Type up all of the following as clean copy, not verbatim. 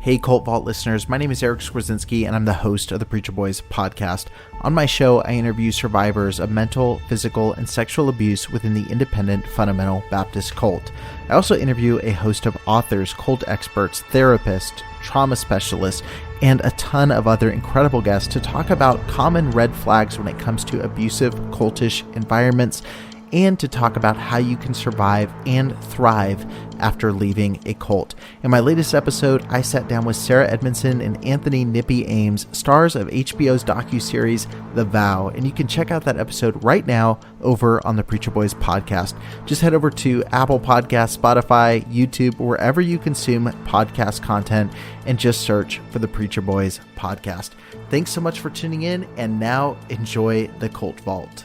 Hey, Cult Vault listeners, my name is Eric Skwarczynski, and I'm the host of the Preacher Boys podcast. On my show, I interview survivors of mental, physical, and sexual abuse within the independent fundamental Baptist cult. I also interview a host of authors, cult experts, therapists, trauma specialists, and a ton of other incredible guests to talk about common red flags when it comes to abusive, cultish environments, and to talk about how you can survive and thrive after leaving a cult. In my latest episode, I sat down with Sarah Edmondson and Anthony Nippy Ames, stars of HBO's docuseries The Vow, and you can check out that episode right now over on the Preacher Boys podcast. Just head over to Apple Podcasts, Spotify, YouTube, wherever you consume podcast content, and just search for the Preacher Boys podcast. Thanks so much for tuning in, and now enjoy the Cult Vault.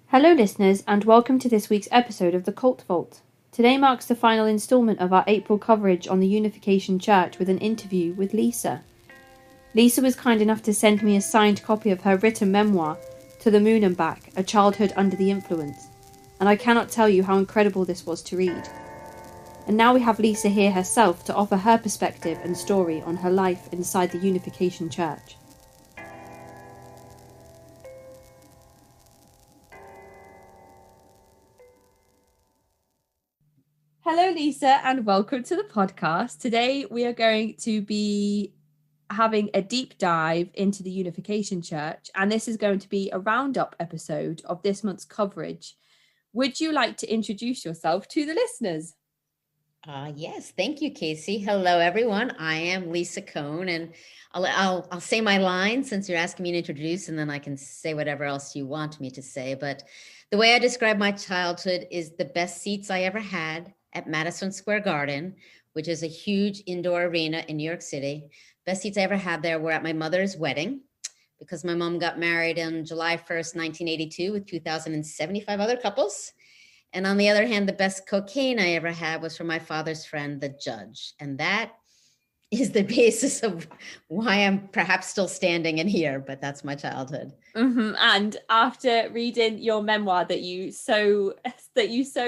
Hello listeners, and welcome to this week's episode of the Cult Vault. Today marks the final instalment of our April coverage on the Unification Church with an interview with Lisa. Lisa was kind enough to send me a signed copy of her written memoir, To the Moon and Back, A Childhood Under the Influence, and I cannot tell you how incredible this was to read. And now we have Lisa here herself to offer her perspective and story on her life inside the Unification Church. Hello, Lisa, and welcome to the podcast. Today, we are going to be having a deep dive into the Unification Church, and this is going to be a roundup episode of this month's coverage. Would you like to introduce yourself to the listeners? Yes, thank you, Casey. Hello, everyone. I am Lisa Kohn, and I'll say my line since you're asking me to introduce, and then I can say whatever else you want me to say. But the way I describe my childhood is the best seats I ever had at Madison Square Garden, which is a huge indoor arena in New York City. Best seats I ever had there were at my mother's wedding, because my mom got married on July 1st, 1982 with 2,075 other couples. And on the other hand, the best cocaine I ever had was from my father's friend, the judge. And that is the basis of why I'm perhaps still standing in here, but that's my childhood. Mm-hmm. And after reading your memoir that you so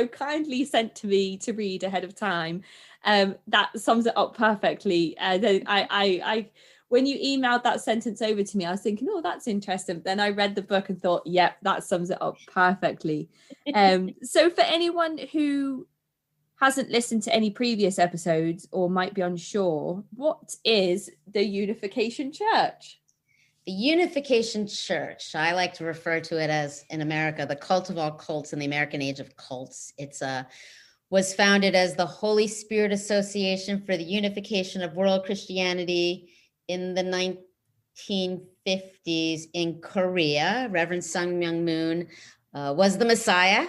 kindly sent to me to read ahead of time, that sums it up perfectly. I when you emailed that sentence over to me, I was thinking, oh, that's interesting. Then I read the book and thought, yep, that sums it up perfectly. So for anyone who hasn't listened to any previous episodes or might be unsure, what is the Unification Church? The Unification Church, I like to refer to it as, in America, the cult of all cults in the American age of cults. It's was founded as the Holy Spirit Association for the Unification of World Christianity in the 1950s in Korea. Reverend Sung Myung Moon was the Messiah.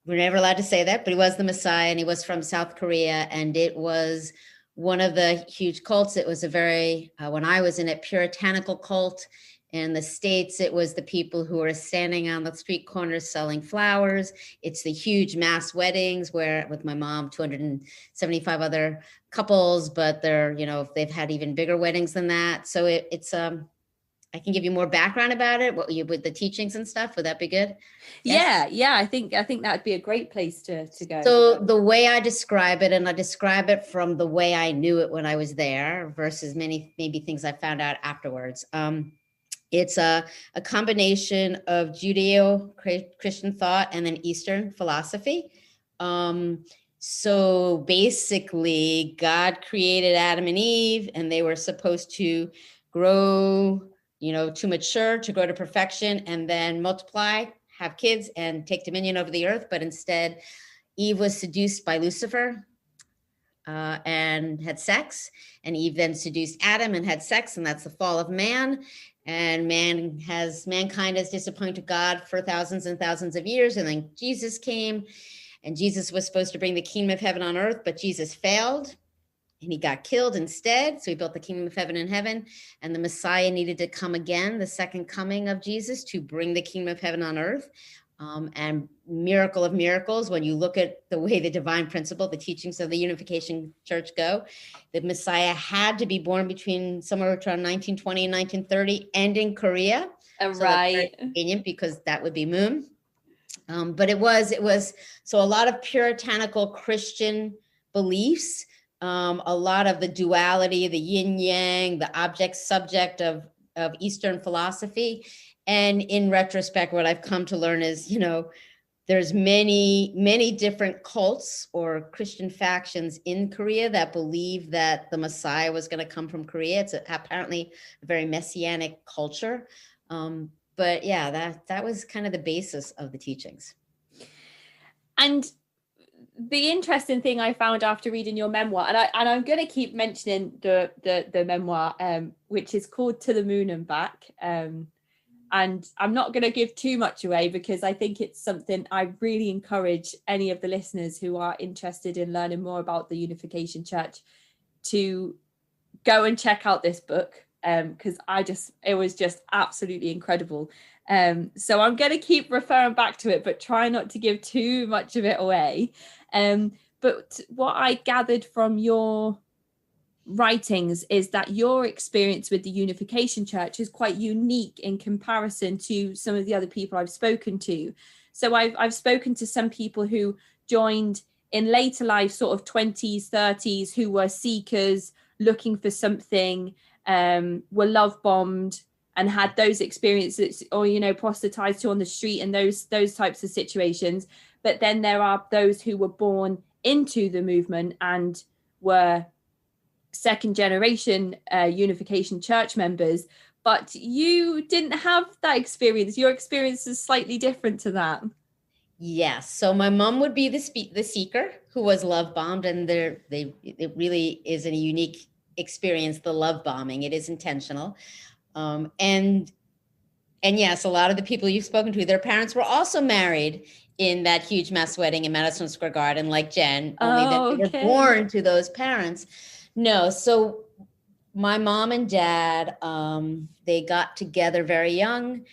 We're never allowed to say that, but he was the Messiah, and he was from South Korea, and it was one of the huge cults. It was a very, when I was in it, puritanical cult. In the States, it was the people who were standing on the street corners selling flowers. It's the huge mass weddings where, with my mom, 275 other couples, but they've had even bigger weddings than that. So it's I can give you more background about it, with the teachings and stuff. Would that be good? Yes? Yeah. I think that'd be a great place to go. So the way I describe it, and I describe it from the way I knew it when I was there versus maybe things I found out afterwards. It's a combination of Judeo-Christian thought and then Eastern philosophy. So basically, God created Adam and Eve, and they were supposed to grow, to mature, to grow to perfection, and then multiply, have kids, and take dominion over the earth. But instead, Eve was seduced by Lucifer and had sex. And Eve then seduced Adam and had sex, and that's the fall of man. And mankind has disappointed God for thousands and thousands of years. And then Jesus came, and Jesus was supposed to bring the kingdom of heaven on earth, but Jesus failed. And he got killed instead. So he built the kingdom of heaven in heaven. And the Messiah needed to come again, the second coming of Jesus, to bring the kingdom of heaven on earth. And miracle of miracles, when you look at the way the divine principle, the teachings of the Unification Church go, the Messiah had to be born between somewhere around 1920 and 1930 and in Korea. Right. So convenient, because that would be Moon. But it was so a lot of puritanical Christian beliefs a lot of the duality, the yin yang, the object subject of Eastern philosophy. And in retrospect, what I've come to learn is, there's many different cults or Christian factions in Korea that believe that the Messiah was going to come from Korea. It's apparently a very messianic culture. But yeah, that was kind of the basis of the teachings. And the interesting thing I found after reading your memoir, and I'm going to keep mentioning the memoir, which is called To the Moon and Back. And I'm not going to give too much away because I think it's something I really encourage any of the listeners who are interested in learning more about the Unification Church to go and check out this book, because it was just absolutely incredible. So I'm going to keep referring back to it, but try not to give too much of it away. But what I gathered from your writings is that your experience with the Unification Church is quite unique in comparison to some of the other people I've spoken to. So I've spoken to some people who joined in later life, sort of 20s, 30s, who were seekers, looking for something, were love bombed and had those experiences, or, proselytized to on the street and those types of situations. But then there are those who were born into the movement and were second generation Unification Church members, but you didn't have that experience. Your experience is slightly different to that. Yes. So my mom would be the seeker who was love bombed, and it really is a unique experience, the love bombing. It is intentional. And yes, a lot of the people you've spoken to, their parents were also married in that huge mass wedding in Madison Square Garden, like Jen, only that they were born to those parents. No, so my mom and dad, they got together very young.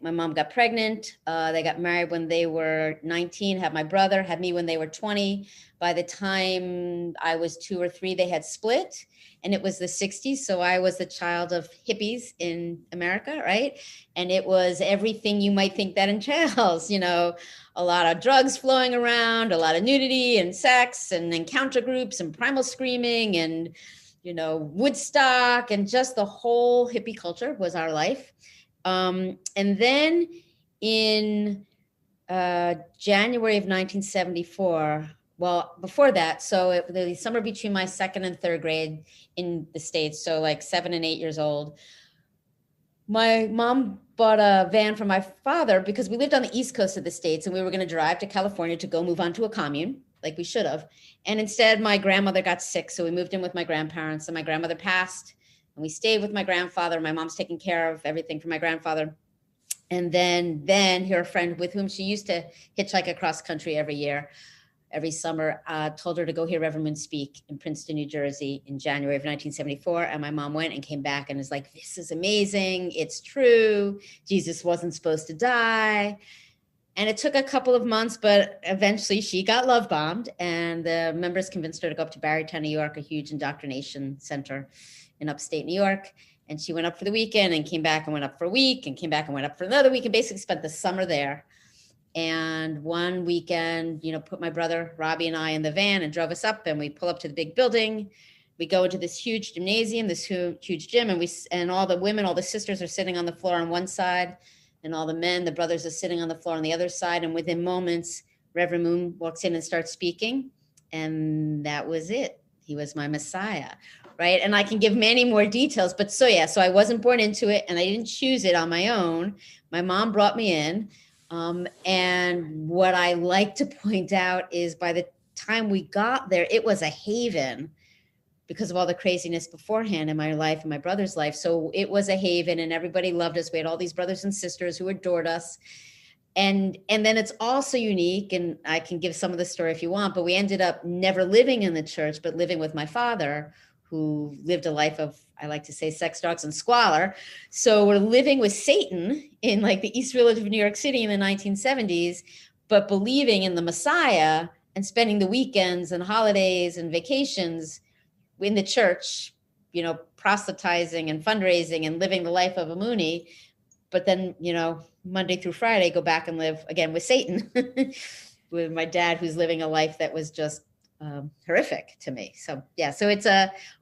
My mom got pregnant. They got married when they were 19, had my brother, had me when they were 20. By the time I was 2 or 3, they had split, and it was the 60s. So I was the child of hippies in America, right? And it was everything you might think that entails, a lot of drugs flowing around, a lot of nudity and sex and encounter groups and primal screaming and, Woodstock, and just the whole hippie culture was our life. And then in January of 1974, well, before that, so the summer between my 2nd and 3rd grade in the States, so like 7 and 8 years old, my mom bought a van for my father because we lived on the East Coast of the States and we were going to drive to California to go move on to a commune, like we should have. And instead, my grandmother got sick, so we moved in with my grandparents, and my grandmother passed, and we stayed with my grandfather. My mom's taking care of everything for my grandfather. And then her friend with whom she used to hitchhike across country every summer, told her to go hear Reverend Moon speak in Princeton, New Jersey in January of 1974. And my mom went and came back and was like, this is amazing. It's true. Jesus wasn't supposed to die. And it took a couple of months, but eventually she got love bombed, and the members convinced her to go up to Barrytown, New York, a huge indoctrination center in upstate New York. And she went up for the weekend and came back and went up for a week and came back and went up for another week and basically spent the summer there. And one weekend, put my brother Robbie and I in the van and drove us up, and we pull up to the big building. We go into this huge gymnasium, this huge gym, and all the women, all the sisters are sitting on the floor on one side, and all the men, the brothers, are sitting on the floor on the other side. And within moments, Reverend Moon walks in and starts speaking, and that was it. He was my Messiah, right? And I can give many more details, but so I wasn't born into it, and I didn't choose it on my own. My mom brought me in. And what I like to point out is by the time we got there, it was a haven because of all the craziness beforehand in my life and my brother's life. So it was a haven, and everybody loved us. We had all these brothers and sisters who adored us. And then it's also unique, and I can give some of the story if you want, but we ended up never living in the church, but living with my father, who lived a life of, I like to say, sex, drugs, and squalor. So we're living with Satan in like the East Village of New York City in the 1970s, but believing in the Messiah and spending the weekends and holidays and vacations in the church, proselytizing and fundraising and living the life of a Moonie. But then, Monday through Friday, go back and live again with Satan, with my dad, who's living a life that was just horrific to me. So yeah, so it's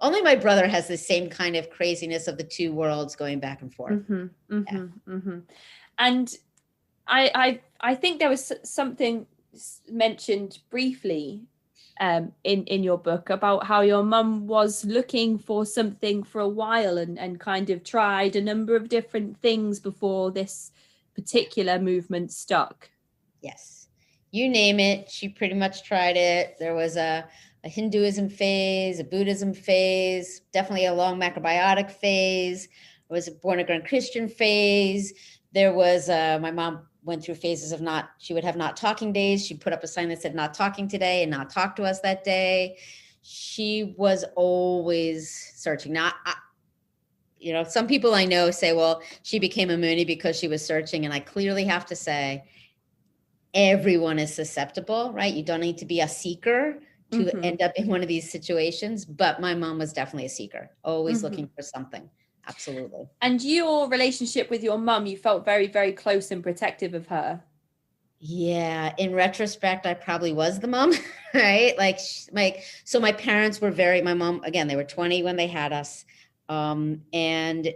only my brother has the same kind of craziness of the two worlds going back and forth. And I think there was something mentioned briefly in your book about how your mum was looking for something for a while and kind of tried a number of different things before this particular movement stuck. Yes, you name it, she pretty much tried it. There was a Hinduism phase, a Buddhism phase, definitely a long macrobiotic phase. There was a born again Christian phase. There was my mom went through phases of she would have not talking days. She'd put up a sign that said not talking today and not talk to us that day. She was always searching. Now, some people I know say, well, she became a Moonie because she was searching. And I clearly have to say, everyone is susceptible, right? You don't need to be a seeker to end up in one of these situations. But my mom was definitely a seeker, always looking for something. Absolutely. And your relationship with your mum, you felt very, very close and protective of her. Yeah. In retrospect, I probably was the mom, right? So my parents were my mom, again, they were 20 when they had us. And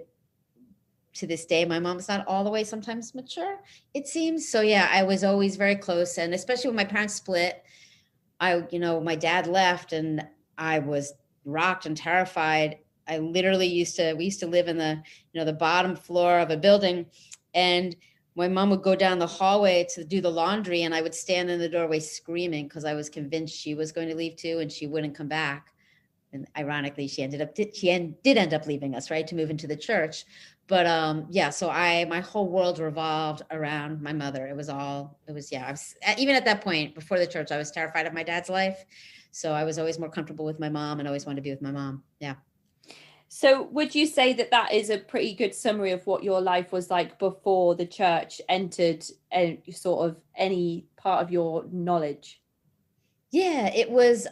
to this day, my mom's not all the way sometimes mature, it seems. So yeah, I was always very close. And especially when my parents split, my dad left and I was rocked and terrified. I literally we used to live in the bottom floor of a building, and my mom would go down the hallway to do the laundry and I would stand in the doorway screaming because I was convinced she was going to leave too and she wouldn't come back. And ironically, she did end up leaving us, right, to move into the church. But so my whole world revolved around my mother. I was even at that point before the church, I was terrified of my dad's life. So I was always more comfortable with my mom and always wanted to be with my mom. Yeah. So would you say that is a pretty good summary of what your life was like before the church entered sort of any part of your knowledge? Yeah, it was,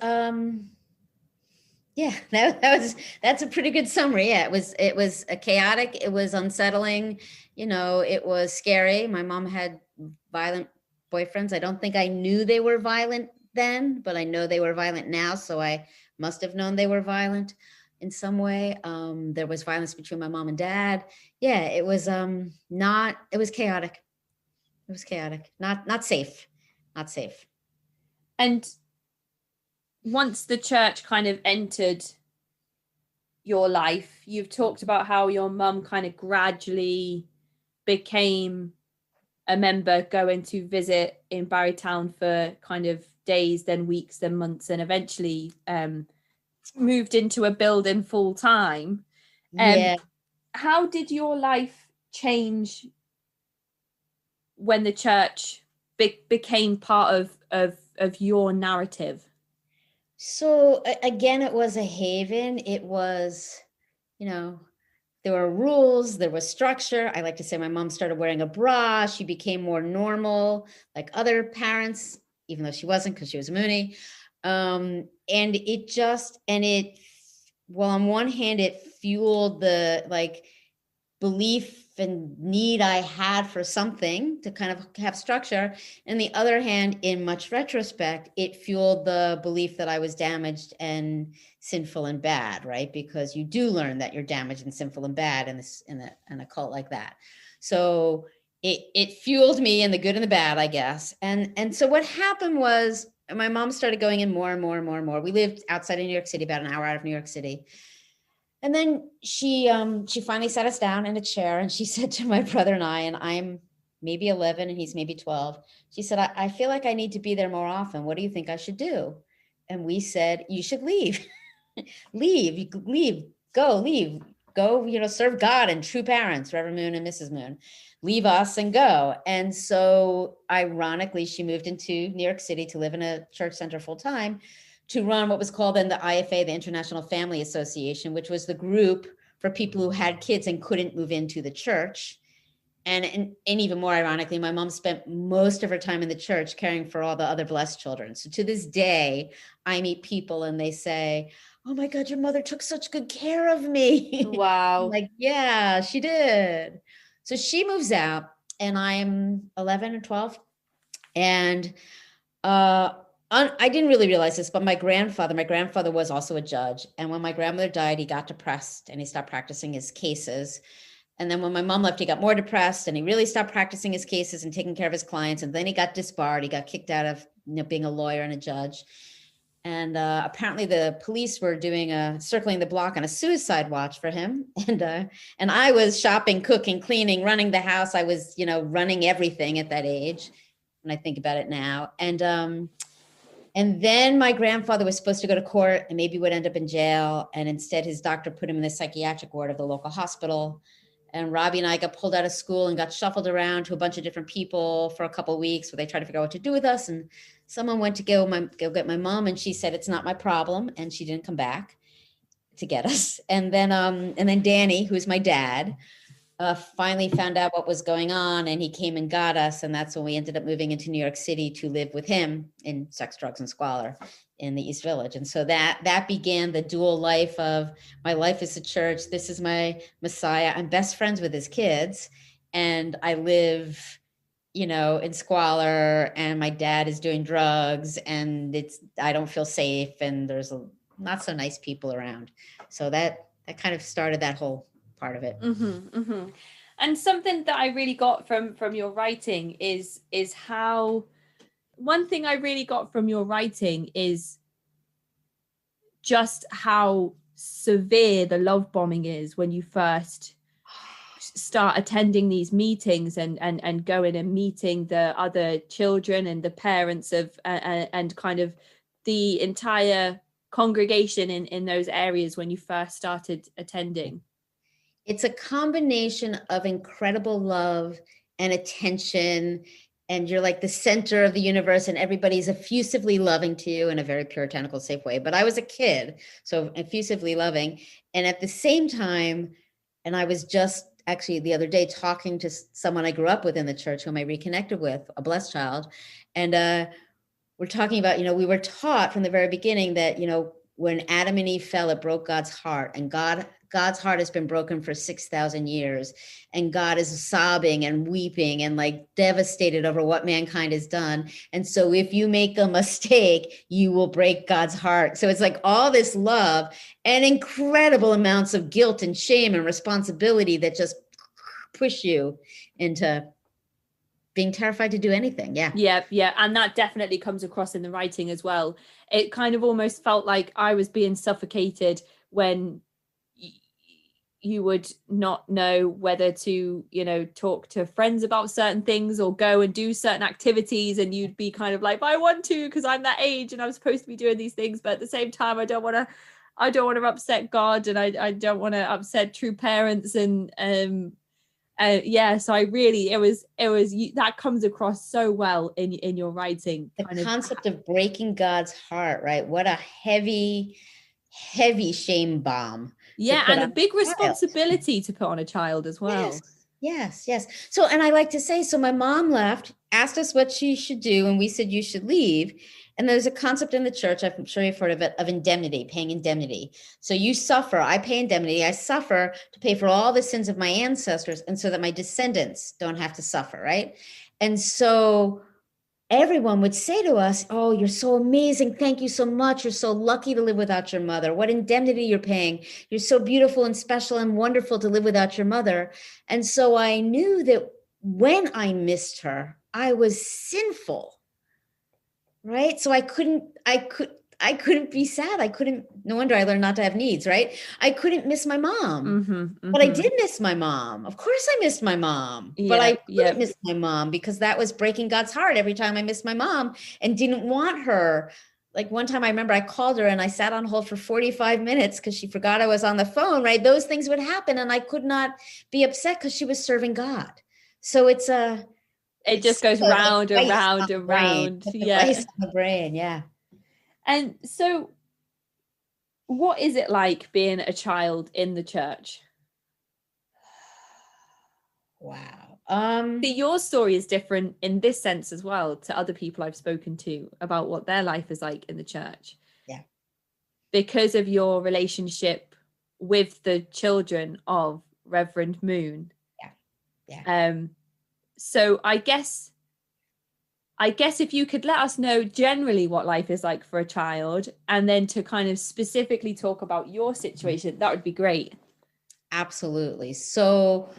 that's a pretty good summary. Yeah, it was chaotic. It was unsettling. It was scary. My mom had violent boyfriends. I don't think I knew they were violent then, but I know they were violent now. So I must have known they were violent in some way. There was violence between my mom and dad. Yeah, it was it was chaotic. It was chaotic. Not safe. Not safe. And once the church kind of entered your life, you've talked about how your mum kind of gradually became a member, going to visit in Barrytown for kind of days, then weeks, then months, and eventually moved into a building full time. Yeah. How did your life change when the church became part of your narrative? So again, it was a haven. It was, there were rules, there was structure. I like to say my mom started wearing a bra. She became more normal, like other parents, even though she wasn't because she was a Moonie. Well, on one hand, it fueled the belief and need I had for something to kind of have structure. And the other hand, in much retrospect, it fueled the belief that I was damaged and sinful and bad, right? Because you do learn that you're damaged and sinful and bad in a cult like that. So it fueled me in the good and the bad, I guess. And so what happened was my mom started going in more and more and more and more. We lived outside of New York City, about an hour out of New York City. And then she finally sat us down in a chair and she said to my brother and I'm maybe 11 and he's maybe 12. She said, I feel like I need to be there more often. What do you think I should do? And we said, you should leave. leave, go, serve God and true parents, Reverend Moon and Mrs. Moon. Leave us and go. And so ironically, she moved into New York City to live in a church center full time, to run what was called then the IFA, the International Family Association, which was the group for people who had kids and couldn't move into the church. And even more ironically, my mom spent most of her time in the church caring for all the other blessed children. So to this day, I meet people and they say, oh my God, your mother took such good care of me. Wow. Like, yeah, she did. So she moves out and I'm 11 or 12. And I didn't really realize this, but my grandfather was also a judge. And when my grandmother died, he got depressed and he stopped practicing his cases. And then when my mom left, he got more depressed and he really stopped practicing his cases and taking care of his clients. And then he got disbarred. He got kicked out of being a lawyer and a judge. And apparently the police were doing circling the block on a suicide watch for him. And I was shopping, cooking, cleaning, running the house. I was, running everything at that age. When I think about it now. And then my grandfather was supposed to go to court and maybe would end up in jail. And instead his doctor put him in the psychiatric ward of the local hospital. And Robbie and I got pulled out of school and got shuffled around to a bunch of different people for a couple of weeks where they tried to figure out what to do with us. And someone went to go get my mom and she said, it's not my problem. And she didn't come back to get us. And then Danny, who's my dad, finally found out what was going on and he came and got us. And that's when we ended up moving into New York City to live with him in sex, drugs, and squalor in the East Village. And so that began the dual life of my life is the church. This is my Messiah. I'm best friends with his kids and I live, in squalor and my dad is doing drugs and I don't feel safe and there's not so nice people around. So that kind of started that whole part of it. Mm-hmm, mm-hmm. And something that I really got from your writing is how one thing I really got from your writing is just how severe the love bombing is when you first start attending these meetings and going and meeting the other children and the parents of and kind of the entire congregation in those areas when you first started attending. It's a combination of incredible love and attention, and you're like the center of the universe and everybody's effusively loving to you in a very puritanical, safe way. But I was a kid, so effusively loving. And at the same time, and I was just actually the other day talking to someone I grew up with in the church whom I reconnected with, a blessed child. And we're talking about, we were taught from the very beginning that, when Adam and Eve fell, it broke God's heart, and God's heart has been broken for 6,000 years. And God is sobbing and weeping and like devastated over what mankind has done. And so if you make a mistake, you will break God's heart. So it's like all this love and incredible amounts of guilt and shame and responsibility that just push you into being terrified to do anything. Yeah. And that definitely comes across in the writing as well. It kind of almost felt like I was being suffocated when you would not know whether to, talk to friends about certain things or go and do certain activities. And you'd be kind of like, I want to, because I'm that age and I'm supposed to be doing these things. But at the same time, I don't want to upset God, and I don't want to upset true parents. And, so I really, it was that comes across so well in your writing. The concept of breaking God's heart, right? What a heavy shame bomb. Yeah, and a big responsibility to put on a child as well. Yes. So, and I like to say, so my mom left, asked us what she should do, and we said, you should leave. And there's a concept in the church, I'm sure you've heard of it, of indemnity, paying indemnity. So you suffer, I pay indemnity, I suffer to pay for all the sins of my ancestors, and so that my descendants don't have to suffer, right? And so everyone would say to us, oh, you're so amazing. Thank you so much. You're so lucky to live without your mother. What indemnity you're paying. You're so beautiful and special and wonderful to live without your mother. And so I knew that when I missed her, I was sinful, right? So I couldn't be sad. No wonder I learned not to have needs, right? I couldn't miss my mom, but I did miss my mom. Of course I missed my mom, but I couldn't miss my mom because that was breaking God's heart every time I missed my mom and didn't want her. Like one time I remember I called her and I sat on hold for 45 minutes because she forgot I was on the phone, right? Those things would happen and I could not be upset because she was serving God. So it just goes round and round and round. Yeah. On the brain. Yeah. And so what is it like being a child in the church? Wow. Your story is different in this sense as well to other people I've spoken to about what their life is like in the church. Yeah. Because of your relationship with the children of Reverend Moon. Yeah. So I guess I guess if you could let us know generally what life is like for a child, and then to kind of specifically talk about your situation, that would be great. Absolutely. So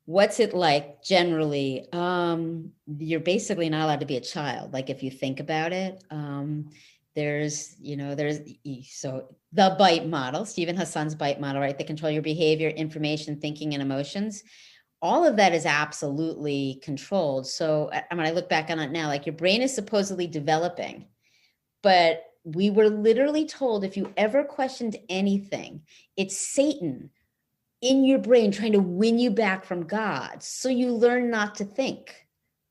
what's it like generally? You're basically not allowed to be a child. Like if you think about it, so the BITE model, Stephen Hassan's BITE model, right? They control your behavior, information, thinking, and emotions. All of that is absolutely controlled. So when I look back on it now, like your brain is supposedly developing, but we were literally told if you ever questioned anything, it's Satan in your brain trying to win you back from God. So you learn not to think,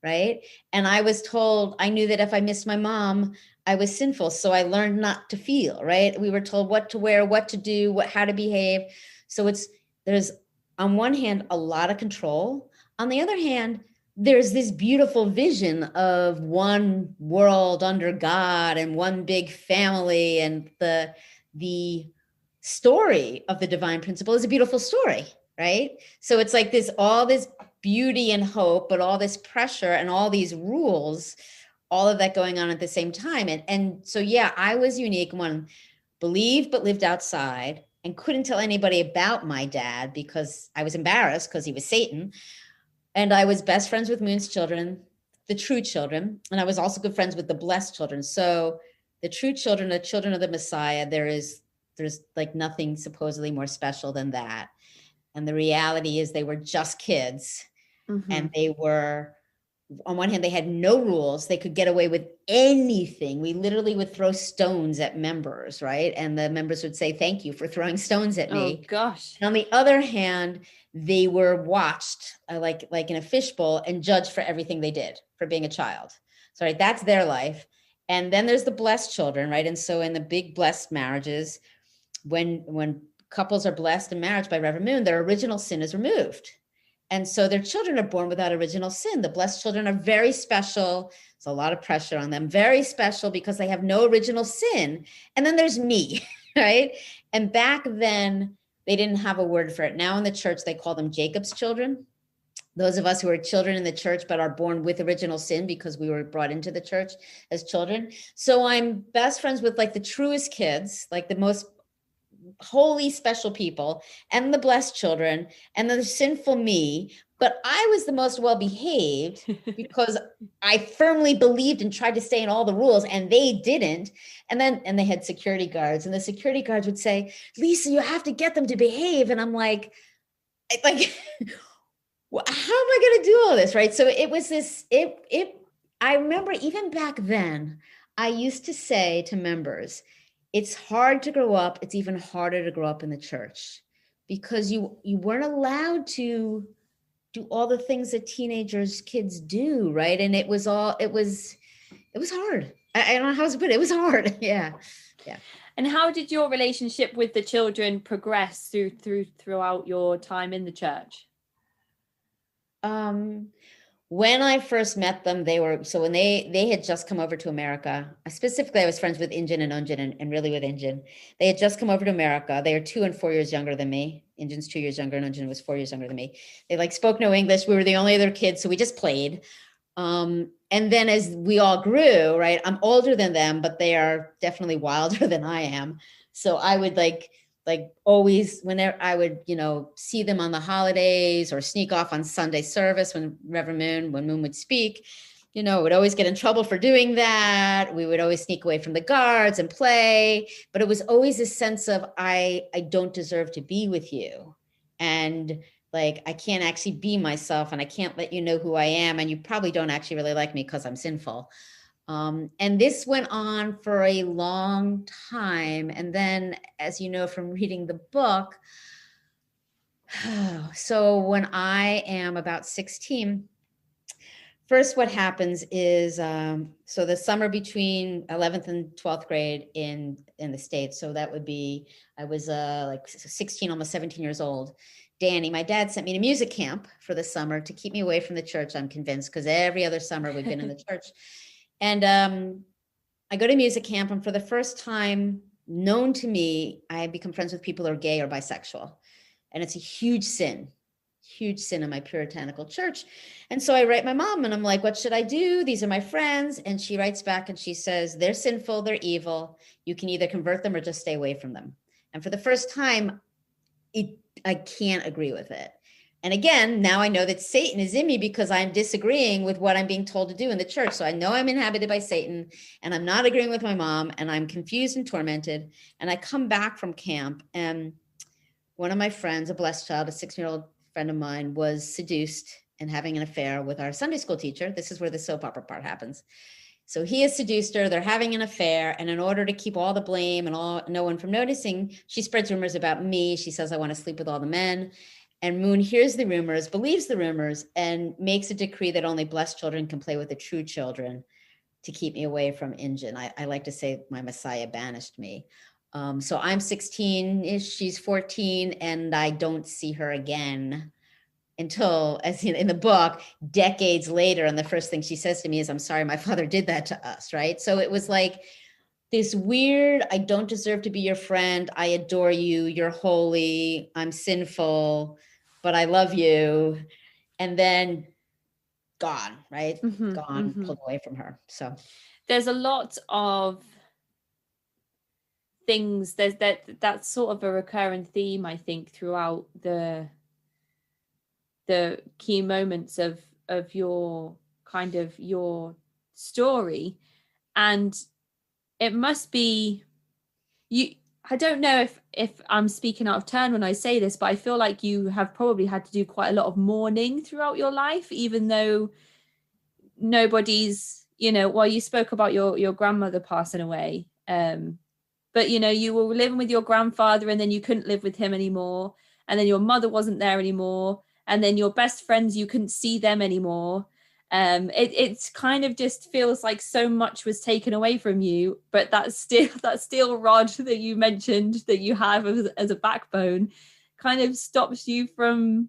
right? And I was told, I knew that if I missed my mom, I was sinful. So I learned not to feel, right? We were told what to wear, what to do, how to behave. So there's on one hand, a lot of control. On the other hand, there's this beautiful vision of one world under God and one big family, and the story of the divine principle is a beautiful story, right? So it's like all this beauty and hope, but all this pressure and all these rules, all of that going on at the same time. And so, yeah, I was unique. One, believed but lived outside and couldn't tell anybody about my dad because I was embarrassed because he was Satan. And I was best friends with Moon's children, the true children. And I was also good friends with the blessed children. So the true children, the children of the Messiah, there's like nothing supposedly more special than that. And the reality is they were just kids. Mm-hmm. And they were, on one hand, they had no rules. They could get away with anything. We literally would throw stones at members, right? And the members would say, thank you for throwing stones at me. Oh, gosh. And on the other hand, they were watched like in a fishbowl and judged for everything they did for being a child. So, right, that's their life. And then there's the blessed children, right? And so in the big blessed marriages, when couples are blessed in marriage by Reverend Moon, their original sin is removed. And so their children are born without original sin. The blessed children are very special. There's a lot of pressure on them. Very special because they have no original sin. And then there's me, right? And back then, they didn't have a word for it. Now in the church, they call them Jacob's children. Those of us who are children in the church but are born with original sin because we were brought into the church as children. So I'm best friends with like the truest kids, like the most holy, special people, and the blessed children, and the sinful me. But I was the most well-behaved because I firmly believed and tried to stay in all the rules, and they didn't. And they had security guards, and the security guards would say, Lisa, you have to get them to behave. And I'm like, how am I going to do all this? Right. So it was this, I remember even back then, I used to say to members, it's hard to grow up. It's even harder to grow up in the church because you weren't allowed to do all the things that kids do, right? And it was hard. I don't know how to put it. It was hard. Yeah. And how did your relationship with the children progress throughout your time in the church? When I first met them, when they had just come over to America. Specifically, I was friends with Injun and Unjun and really with Injun. They had just come over to America. They are 2 and 4 years younger than me. Injun's 2 years younger and Unjun was 4 years younger than me. They spoke no English. We were the only other kids, so we just played. And then as we all grew, right, I'm older than them, but they are definitely wilder than I am. So I would always, whenever I would, see them on the holidays or sneak off on Sunday service when Moon would speak, would always get in trouble for doing that. We would always sneak away from the guards and play, but it was always a sense of, I don't deserve to be with you. And I can't actually be myself and I can't let you know who I am. And you probably don't actually really like me because I'm sinful. And this went on for a long time. And then, as you know, from reading the book, so when I am about 16, first what happens is, so the summer between 11th and 12th grade in the States. So that would be, I was 16, almost 17 years old. Danny, my dad sent me to music camp for the summer to keep me away from the church, I'm convinced, because every other summer we've been in the church. And I go to music camp, and for the first time known to me, I become friends with people who are gay or bisexual. And it's a huge sin. huge sin in my puritanical church. And so I write my mom and I'm like, what should I do? These are my friends. And she writes back and she says, they're sinful, they're evil. You can either convert them or just stay away from them. And for the first time, I can't agree with it. And again, now I know that Satan is in me because I'm disagreeing with what I'm being told to do in the church. So I know I'm inhabited by Satan and I'm not agreeing with my mom and I'm confused and tormented. And I come back from camp and one of my friends, a blessed child, a 6-year-old friend of mine, was seduced and having an affair with our Sunday school teacher. This is where the soap opera part happens. So he has seduced her, they're having an affair. And in order to keep all the blame and no one from noticing, she spreads rumors about me. She says, I want to sleep with all the men. And Moon hears the rumors, believes the rumors, and makes a decree that only blessed children can play with the true children to keep me away from Injun. I like to say my Messiah banished me. So I'm 16-ish, she's 14, and I don't see her again until, as in the book, decades later. And the first thing she says to me is, I'm sorry, my father did that to us, right? So it was like this weird, I don't deserve to be your friend. I adore you. You're holy. I'm sinful, but I love you. And then gone, right? Gone, pulled away from her. So there's a lot of things, there's that's sort of a recurring theme, I think, throughout the key moments of your kind of your story. And it must be you, I don't know if I'm speaking out of turn when I say this, but I feel like you have probably had to do quite a lot of mourning throughout your life, even though nobody's, well, you spoke about your grandmother passing away, but you were living with your grandfather and then you couldn't live with him anymore, and then your mother wasn't there anymore, and then your best friends, you couldn't see them anymore. It's kind of just feels like so much was taken away from you, but that steel rod that you mentioned that you have as a backbone kind of stops you from,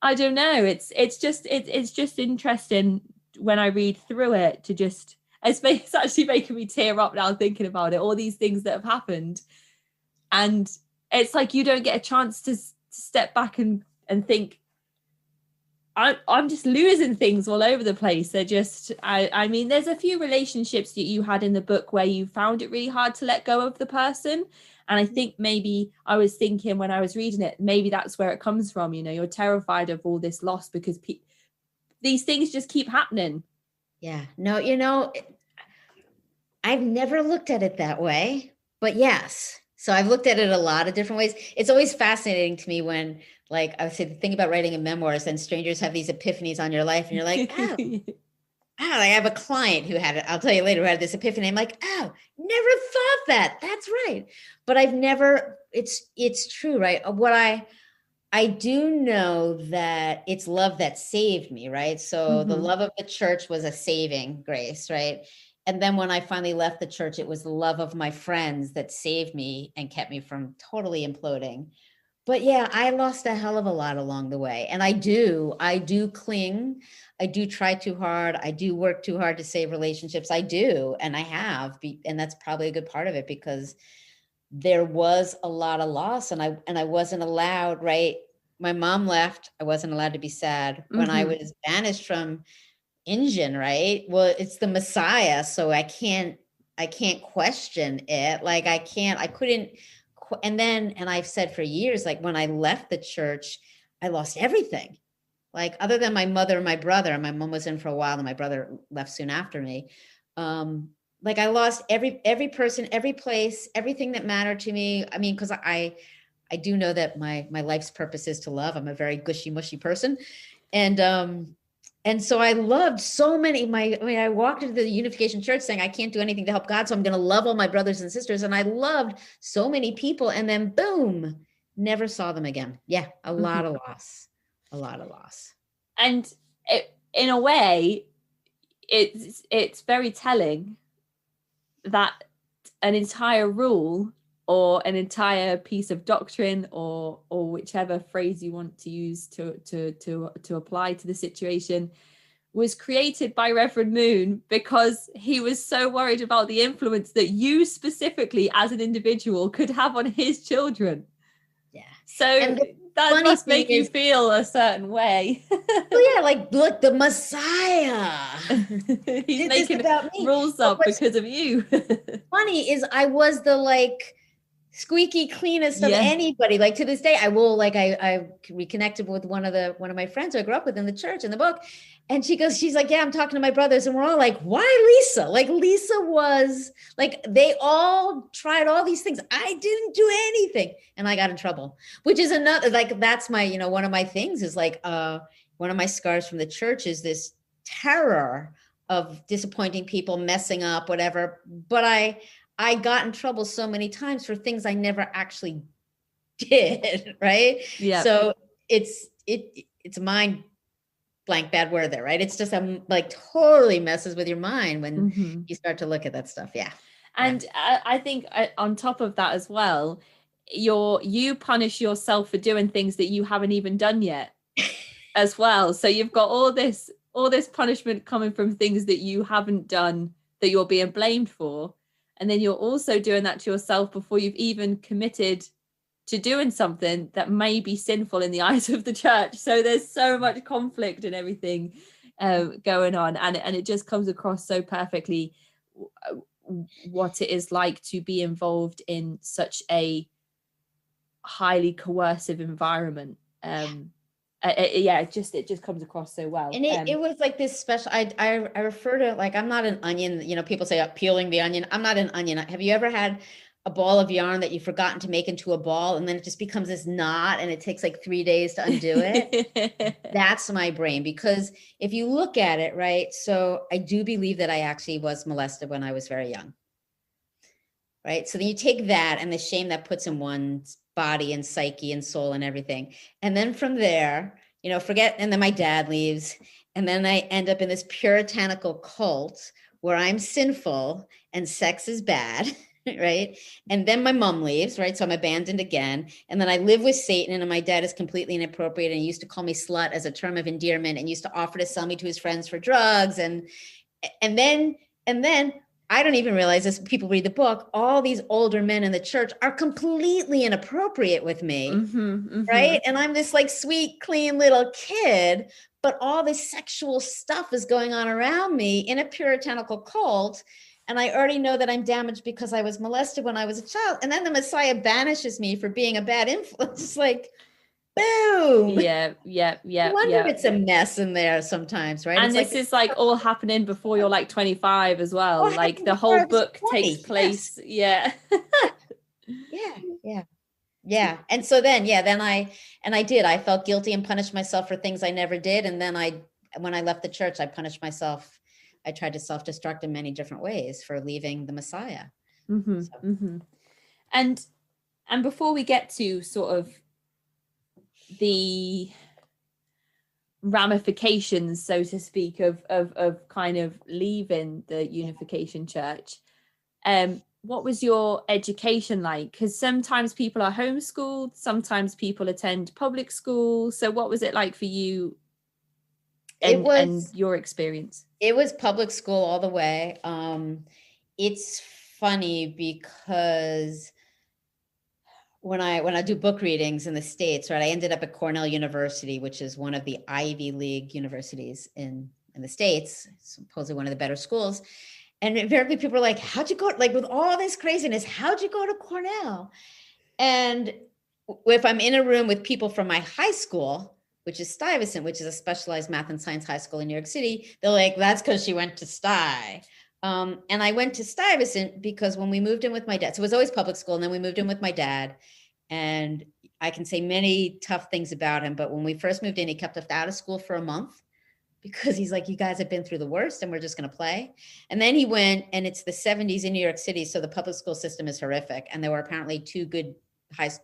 I don't know, it's just interesting when I read through it to just, it's actually making me tear up now thinking about it, all these things that have happened. And it's like you don't get a chance to step back and think, I'm just losing things all over the place. They're just, I mean, there's a few relationships that you had in the book where you found it really hard to let go of the person. And I think maybe I was thinking when I was reading it, maybe that's where it comes from. You're terrified of all this loss because these things just keep happening. Yeah, no, I've never looked at it that way, but yes. So I've looked at it a lot of different ways. It's always fascinating to me when, like, I would say the thing about writing a memoir is then strangers have these epiphanies on your life and you're like, oh, like I have a client who had it. I'll tell you later who had this epiphany. I'm like, oh, never thought that. That's right. But I've never, it's true, right? What I do know that it's love that saved me, right? So the love of the church was a saving grace, right? And then when I finally left the church, it was the love of my friends that saved me and kept me from totally imploding. But yeah, I lost a hell of a lot along the way. And I do cling. I do try too hard. I do work too hard to save relationships. I do. And I have. And that's probably a good part of it because there was a lot of loss and I wasn't allowed, right? My mom left. I wasn't allowed to be sad. When I was banished from Injun, right? Well, it's the Messiah. So I can't question it. Like I couldn't. And I've said for years, like when I left the church, I lost everything. Like other than my mother and my brother, my mom was in for a while and my brother left soon after me. Like I lost every person, every place, everything that mattered to me. I mean, because I do know that my life's purpose is to love. I'm a very gushy, mushy person. And so I loved so many, I walked into the Unification Church saying, I can't do anything to help God, so I'm going to love all my brothers and sisters. And I loved so many people. And then boom, never saw them again. Yeah, a lot of loss. And in a way, it's very telling that an entire rule or an entire piece of doctrine or whichever phrase you want to use to apply to the situation was created by Reverend Moon because he was so worried about the influence that you specifically as an individual could have on his children. Yeah. So And the that funny must thing make you is- feel a certain way. Oh yeah, like look, the Messiah He's did this making about me. rules But up what's because of you. funny is I was the like squeaky cleanest of Yeah. anybody. Like to this day, I will like I reconnected with one of my friends who I grew up with in the church in the book. And she's like, yeah, I'm talking to my brothers. And we're all like, why Lisa? Like Lisa was like, they all tried all these things. I didn't do anything. And I got in trouble, which is another, like, that's my, one of my things is like, one of my scars from the church is this terror of disappointing people, messing up, whatever. But I got in trouble so many times for things I never actually did. Right. Yeah. So it's mind blank bad word there, right? It's just like totally messes with your mind when you start to look at that stuff. Yeah. And I think on top of that as well, you punish yourself for doing things that you haven't even done yet as well. So you've got all this punishment coming from things that you haven't done that you're being blamed for. And then you're also doing that to yourself before you've even committed to doing something that may be sinful in the eyes of the church. So there's so much conflict and everything going on. And it just comes across so perfectly what it is like to be involved in such a highly coercive environment. It just comes across so well. And it was like this special, I refer to, like, I'm not an onion, people say peeling the onion. I'm not an onion. Have you ever had a ball of yarn that you've forgotten to make into a ball and then it just becomes this knot and it takes like 3 days to undo it? That's my brain, because if you look at it, right? So I do believe that I actually was molested when I was very young. Right. So then you take that and the shame that puts in one's body and psyche and soul and everything. And then from there, forget. And then my dad leaves. And then I end up in this puritanical cult where I'm sinful and sex is bad. Right. And then my mom leaves. Right. So I'm abandoned again. And then I live with Satan, and my dad is completely inappropriate. And he used to call me slut as a term of endearment and used to offer to sell me to his friends for drugs. And then I don't even realize this. People read the book. All these older men in the church are completely inappropriate with me. Right. And I'm this like sweet, clean little kid, but all this sexual stuff is going on around me in a puritanical cult. And I already know that I'm damaged because I was molested when I was a child. And then the Messiah banishes me for being a bad influence. It's like, boom. Yeah. I wonder it's a mess in there sometimes, right? And it's this is like all happening before you're like 25 as well. Like the whole book takes place. Yes. Yeah. And so then I felt guilty and punished myself for things I never did. And then when I left the church, I punished myself. I tried to self-destruct in many different ways for leaving the Messiah. And before we get to sort of the ramifications, so to speak, of kind of leaving the Unification Church, what was your education like? Because sometimes people are homeschooled, sometimes people attend public school. So what was it like for you and your experience? It was public school all the way. It's funny because when I do book readings in the States, right, I ended up at Cornell University, which is one of the Ivy League universities in the States, supposedly one of the better schools. And invariably people are like, how'd you go? Like with all this craziness, how'd you go to Cornell? And if I'm in a room with people from my high school, which is Stuyvesant, which is a specialized math and science high school in New York City, they're like, that's because she went to Sty. And I went to Stuyvesant because when we moved in with my dad, so it was always public school, and then we moved in with my dad, and I can say many tough things about him, but when we first moved in, he kept us out of school for a month because he's like, you guys have been through the worst and we're just going to play. And then he went, and it's the 70s in New York City, so the public school system is horrific. And there were apparently 2 good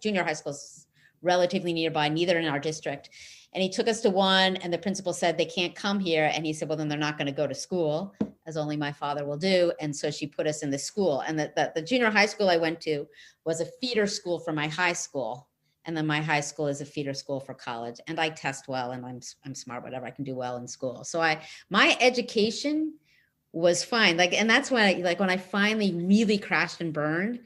junior high schools relatively nearby, neither in our district. And he took us to one, and the principal said, they can't come here. And he said, well, then they're not going to go to school, as only my father will do. And so she put us in the school. And the junior high school I went to was a feeder school for my high school. And then my high school is a feeder school for college. And I test well, and I'm smart, whatever, I can do well in school. So my education was fine. And that's when I finally really crashed and burned,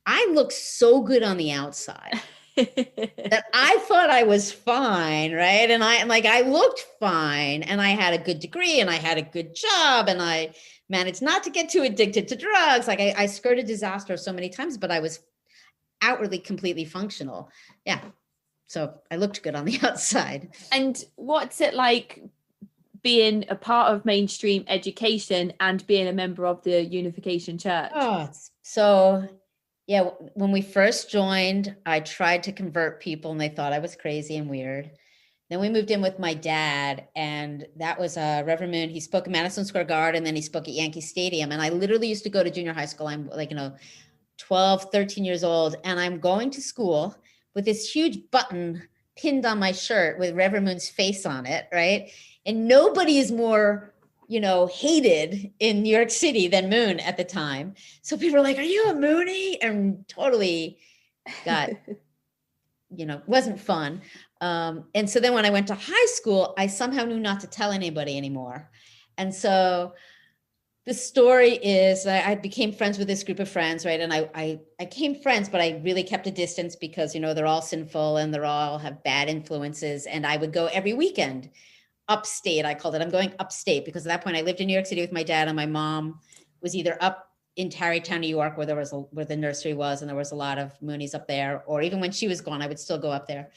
I looked so good on the outside. that I thought I was fine, right? And I looked fine, and I had a good degree, and I had a good job, and I managed not to get too addicted to drugs. Like I skirted disaster so many times, but I was outwardly completely functional. Yeah. So I looked good on the outside. And what's it like being a part of mainstream education and being a member of the Unification Church? Oh, so yeah, when we first joined, I tried to convert people and they thought I was crazy and weird. Then we moved in with my dad, and that was Reverend Moon. He spoke at Madison Square Garden, and then he spoke at Yankee Stadium. And I literally used to go to junior high school. I'm 12, 13 years old, and I'm going to school with this huge button pinned on my shirt with Reverend Moon's face on it, right? And nobody is more, hated in New York City than Moon at the time. So people were like, "Are you a Moonie?" And totally got, wasn't fun. And so then when I went to high school, I somehow knew not to tell anybody anymore. And so the story is I became friends with this group of friends, right? And I became friends, but I really kept a distance because, they're all sinful and they're all have bad influences. And I would go every weekend upstate. I called it, I'm going upstate, because at that point I lived in New York City with my dad, and my mom was either up in Tarrytown, New York, where where the nursery was, and there was a lot of Moonies up there, or even when she was gone, I would still go up there.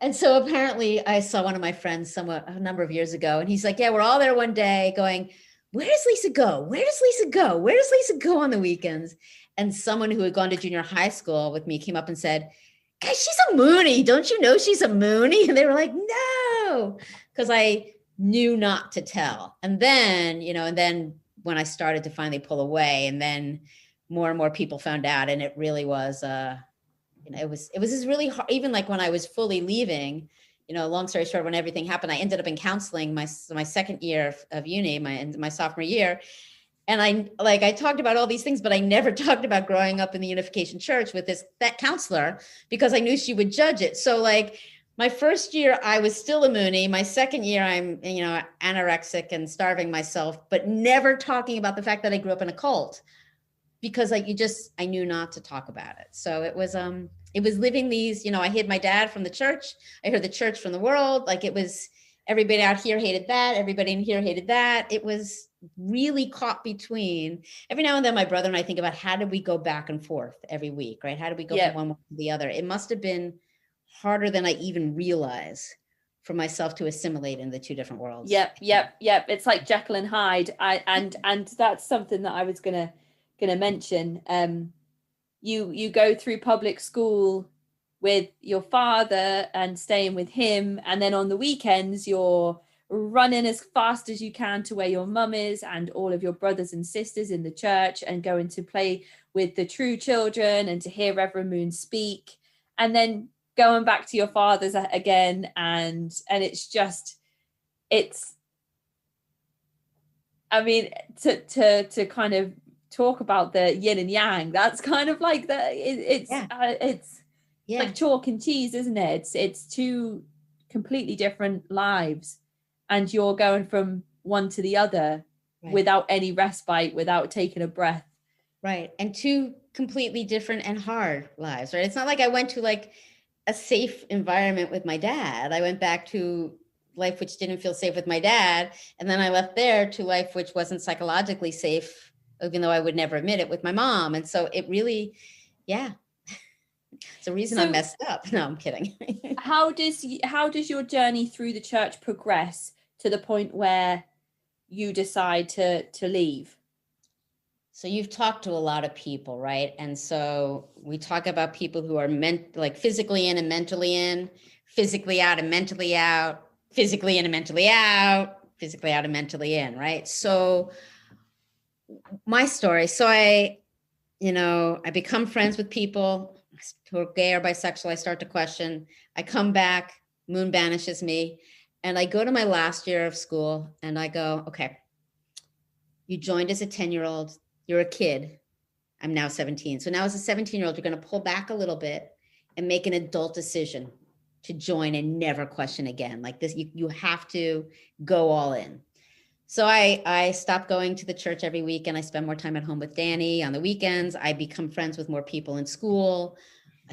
And so apparently I saw one of my friends a number of years ago, and he's like, "Yeah, we're all there one day going, where does Lisa go? Where does Lisa go? Where does Lisa go on the weekends?" And someone who had gone to junior high school with me came up and said, "Guys, she's a Moonie. Don't you know she's a Moonie?" And they were like, "No," because I knew not to tell. And then, when I started to finally pull away, and then more and more people found out, and it really was, it was this really hard, even like when I was fully leaving, long story short, when everything happened, I ended up in counseling my second year of uni, my sophomore year. And I talked about all these things, but I never talked about growing up in the Unification Church with that counselor, because I knew she would judge it. So my first year, I was still a Moonie. My second year, I'm, anorexic and starving myself, but never talking about the fact that I grew up in a cult, because I knew not to talk about it. So it was living these, I hid my dad from the church. I heard the church from the world. It was, everybody out here hated that. Everybody in here hated that. It was really caught between. Every now and then my brother and I think about, how did we go back and forth every week, right? How did we go from one to the other? It must have been harder than I even realize for myself to assimilate in the two different worlds. Yep. It's like Jekyll and Hyde. And that's something that I was gonna mention. You go through public school with your father and staying with him, and then on the weekends you're running as fast as you can to where your mum is and all of your brothers and sisters in the church, and going to play with the true children and to hear Reverend Moon speak, and then going back to your father's again, and to kind of talk about the yin and yang, that's kind of like it's like chalk and cheese, isn't it? It's two completely different lives, and you're going from one to the other, right, without any respite, without taking a breath. Right. And two completely different and hard lives, right? It's not like I went to a safe environment with my dad. I went back to life which didn't feel safe with my dad, and then I left there to life which wasn't psychologically safe, even though I would never admit it, with my mom. And so it really, it's the reason I messed up. No, I'm kidding. How does your journey through the church progress to the point where you decide to leave? So you've talked to a lot of people, right? And so we talk about people who are physically in and mentally in, physically out and mentally out, physically in and mentally out, physically out and mentally in, right? So my story, so I become friends with people who are gay or bisexual. I start to question. I come back, Moon banishes me, and I go to my last year of school, and I go, okay, you joined as a 10-year-old. You're a kid. I'm now 17. So now as a 17-year-old, you're going to pull back a little bit and make an adult decision to join and never question again. Like this, you have to go all in. So I stopped going to the church every week, and I spend more time at home with Danny on the weekends. I become friends with more people in school.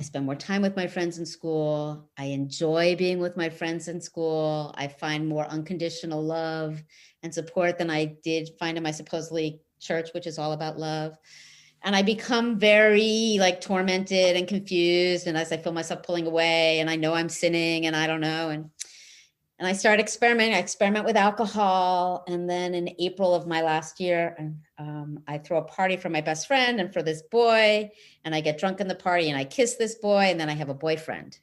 I spend more time with my friends in school. I enjoy being with my friends in school. I find more unconditional love and support than I did find in my supposedly church, which is all about love. And I become very like tormented and confused. And as I feel myself pulling away and I know I'm sinning and I don't know. And I start experimenting. I experiment with alcohol. And then in April of my last year, I throw a party for my best friend and for this boy. And I get drunk in the party and I kiss this boy. And then I have a boyfriend,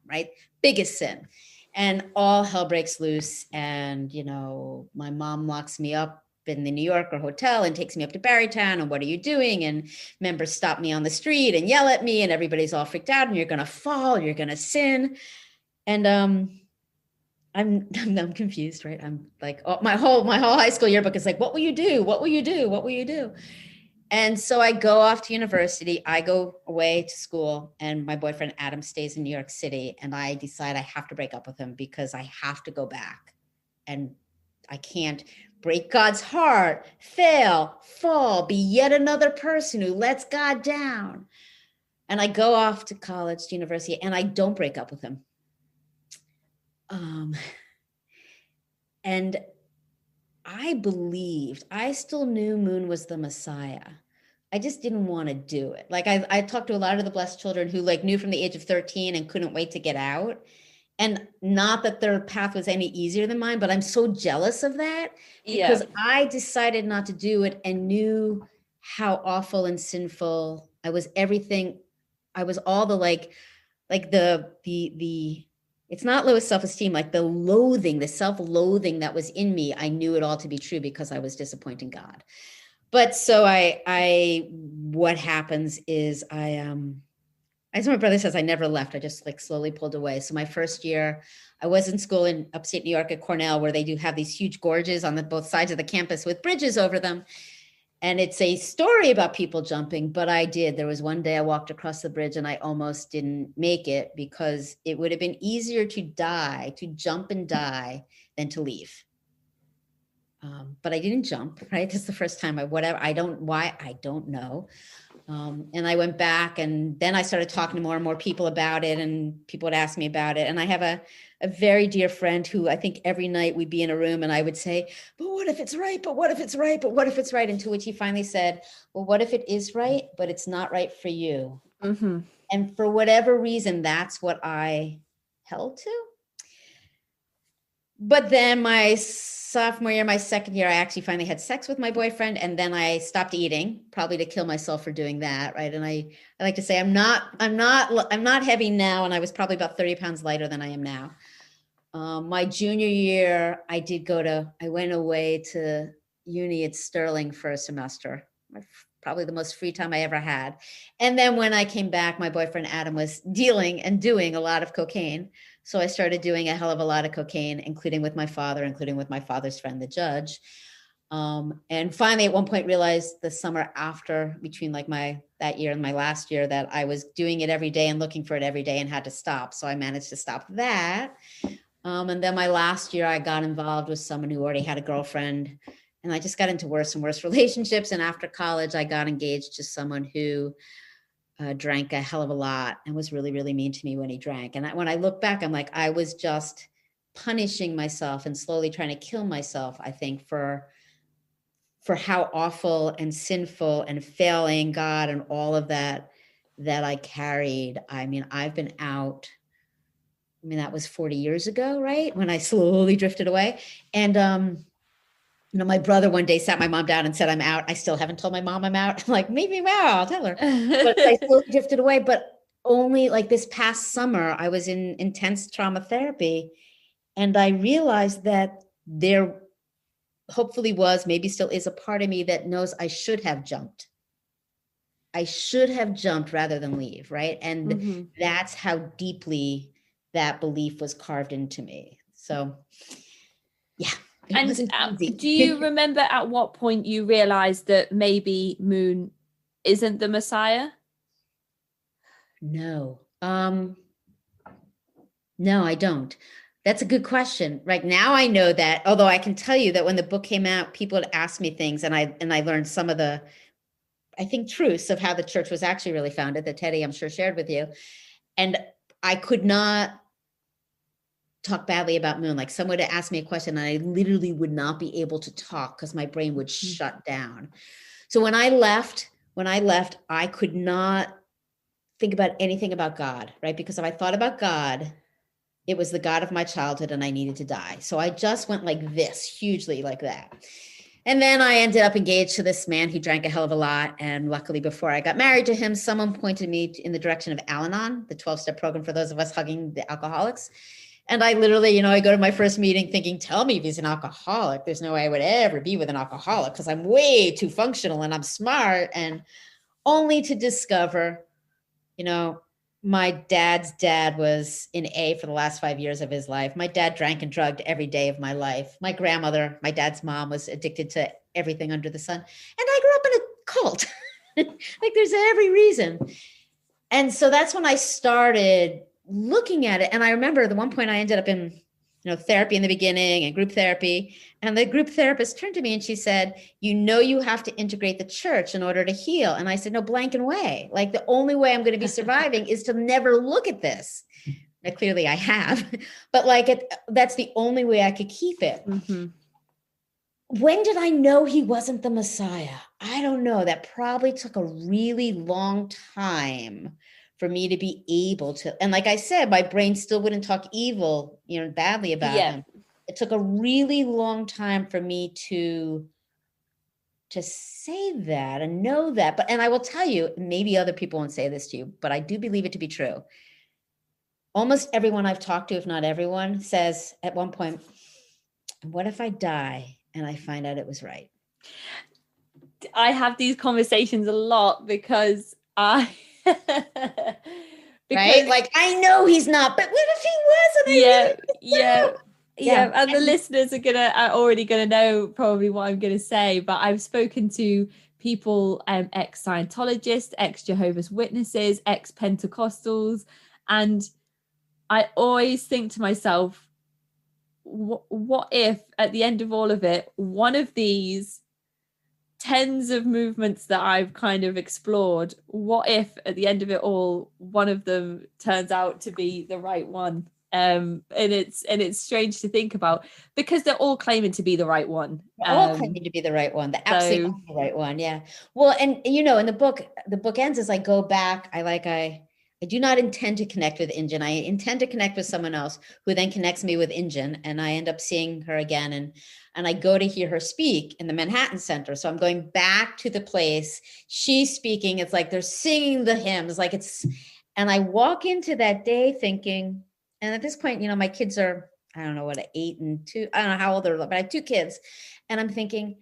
right? Biggest sin. And all hell breaks loose. And, you know, my mom locks me up in the New Yorker hotel and takes me up to Barrytown. And what are you doing? And members stop me on the street and yell at me. And everybody's all freaked out. And you're going to fall. You're going to sin. And, I'm confused, right? I'm like, oh, my whole high school yearbook is like, what will you do? What will you do? What will you do? And so I go off to university. I go away to school, and my boyfriend Adam stays in New York City. And I decide I have to break up with him because I have to go back, and I can't break God's heart, fail, fall, be yet another person who lets God down. And I go off to college, to university, and I don't break up with him. And I still knew Moon was the Messiah. I just didn't want to do it. Like I talked to a lot of the blessed children who like knew from the age of 13 and couldn't wait to get out. And not that their path was any easier than mine, but I'm so jealous of that because I decided not to do it and knew how awful and sinful I was. Everything. I was all the like the it's not low self-esteem, like the loathing, the self-loathing that was in me. I knew it all to be true because I was disappointing God. But so what happens is as my brother says, I never left. I just like slowly pulled away. So my first year, I was in school in upstate New York at Cornell, where they do have these huge gorges on both sides of the campus with bridges over them. And it's a story about people jumping, but I did. There was one day I walked across the bridge and I almost didn't make it because it would have been easier to jump and die than to leave. But I didn't jump, right? This is the first time I don't know. And I went back and then I started talking to more and more people about it and people would ask me about it. And I have a very dear friend who I think every night we'd be in a room and I would say, but what if it's right? But what if it's right? But what if it's right? And to which he finally said, well, what if it is right, but it's not right for you? Mm-hmm. And for whatever reason, that's what I held to. But then my sophomore year, my second year, I actually finally had sex with my boyfriend. And then I stopped eating, probably to kill myself for doing that. Right. And I like to say, I'm not heavy now. And I was probably about 30 pounds lighter than I am now. My junior year, I went away to uni at Sterling for a semester, probably the most free time I ever had. And then when I came back, my boyfriend Adam was dealing and doing a lot of cocaine. So I started doing a hell of a lot of cocaine, including with my father's friend, the judge. And finally, at one point, realized the summer after, between like that year and my last year, that I was doing it every day and looking for it every day and had to stop. So I managed to stop that. And then my last year, I got involved with someone who already had a girlfriend. And I just got into worse and worse relationships. And after college, I got engaged to someone who drank a hell of a lot and was really, really mean to me when he drank. And when I look back, I'm like, I was just punishing myself and slowly trying to kill myself, I think, for how awful and sinful and failing God and all of that I carried. I mean, I've been out. I mean, that was 40 years ago, right? When I slowly drifted away. And, my brother one day sat my mom down and said, I'm out. I still haven't told my mom I'm out. I'm like, maybe, wow, I'll tell her. But I slowly drifted away. But only like this past summer, I was in intense trauma therapy. And I realized that there hopefully was, maybe still is, a part of me that knows I should have jumped. I should have jumped rather than leave, right? And that's how deeply that belief was carved into me. So, yeah. And do you remember at what point you realized that maybe Moon isn't the Messiah? No. No, I don't. That's a good question. Right now, I know that, although I can tell you that when the book came out, people had asked me things and I learned some of the I think, truths of how the church was actually really founded that Teddy, I'm sure, shared with you. And I could not talk badly about Moon. Like someone would ask me a question and I literally would not be able to talk because my brain would shut down. So when I left, I could not think about anything about God, right? Because if I thought about God, it was the God of my childhood and I needed to die. So I just went like this, hugely like that. And then I ended up engaged to this man who drank a hell of a lot. And luckily, before I got married to him, someone pointed me in the direction of Al-Anon, the 12-step program for those of us hugging the alcoholics. And I literally, I go to my first meeting thinking, tell me if he's an alcoholic. There's no way I would ever be with an alcoholic because I'm way too functional and I'm smart. And only to discover, my dad's dad was in A for the last 5 years of his life. My dad drank and drugged every day of my life. My grandmother, my dad's mom, was addicted to everything under the sun. And I grew up in a cult. Like there's every reason. And so that's when I started looking at it. And I remember the one point I ended up in, therapy in the beginning and group therapy. And the group therapist turned to me and she said, you have to integrate the church in order to heal. And I said, no blanking way. Like the only way I'm going to be surviving is to never look at this. Now, clearly I have, but that's the only way I could keep it. Mm-hmm. When did I know he wasn't the Messiah? I don't know. That probably took a really long time for me to be able to. And like I said, my brain still wouldn't talk evil, badly about him. It took a really long time for me to say that and know that. And I will tell you, maybe other people won't say this to you, but I do believe it to be true. Almost everyone I've talked to, if not everyone, says at one point, what if I die and I find out it was right? I have these conversations a lot because right? Like I know he's not, but what if he was? Yeah. And the listeners are already gonna know probably what I'm gonna say. But I've spoken to people, ex-Scientologists, ex-Jehovah's Witnesses, ex-Pentecostals, and I always think to myself, what if at the end of all of it, one of these tens of movements that I've kind of explored, what if at the end of it all, one of them turns out to be the right one? And it's strange to think about because they're all claiming to be the right one. All claiming to be the right one, the absolutely right one. Yeah. Well, and in the book ends as I go back. I do not intend to connect with Injun. I intend to connect with someone else who then connects me with Injun, and I end up seeing her again. And I go to hear her speak in the Manhattan Center. So I'm going back to the place she's speaking. It's like they're singing the hymns, and I walk into that day thinking, and at this point, my kids are, I don't know what, 8 and 2. I don't know how old they're, but I have 2 kids. And I'm thinking,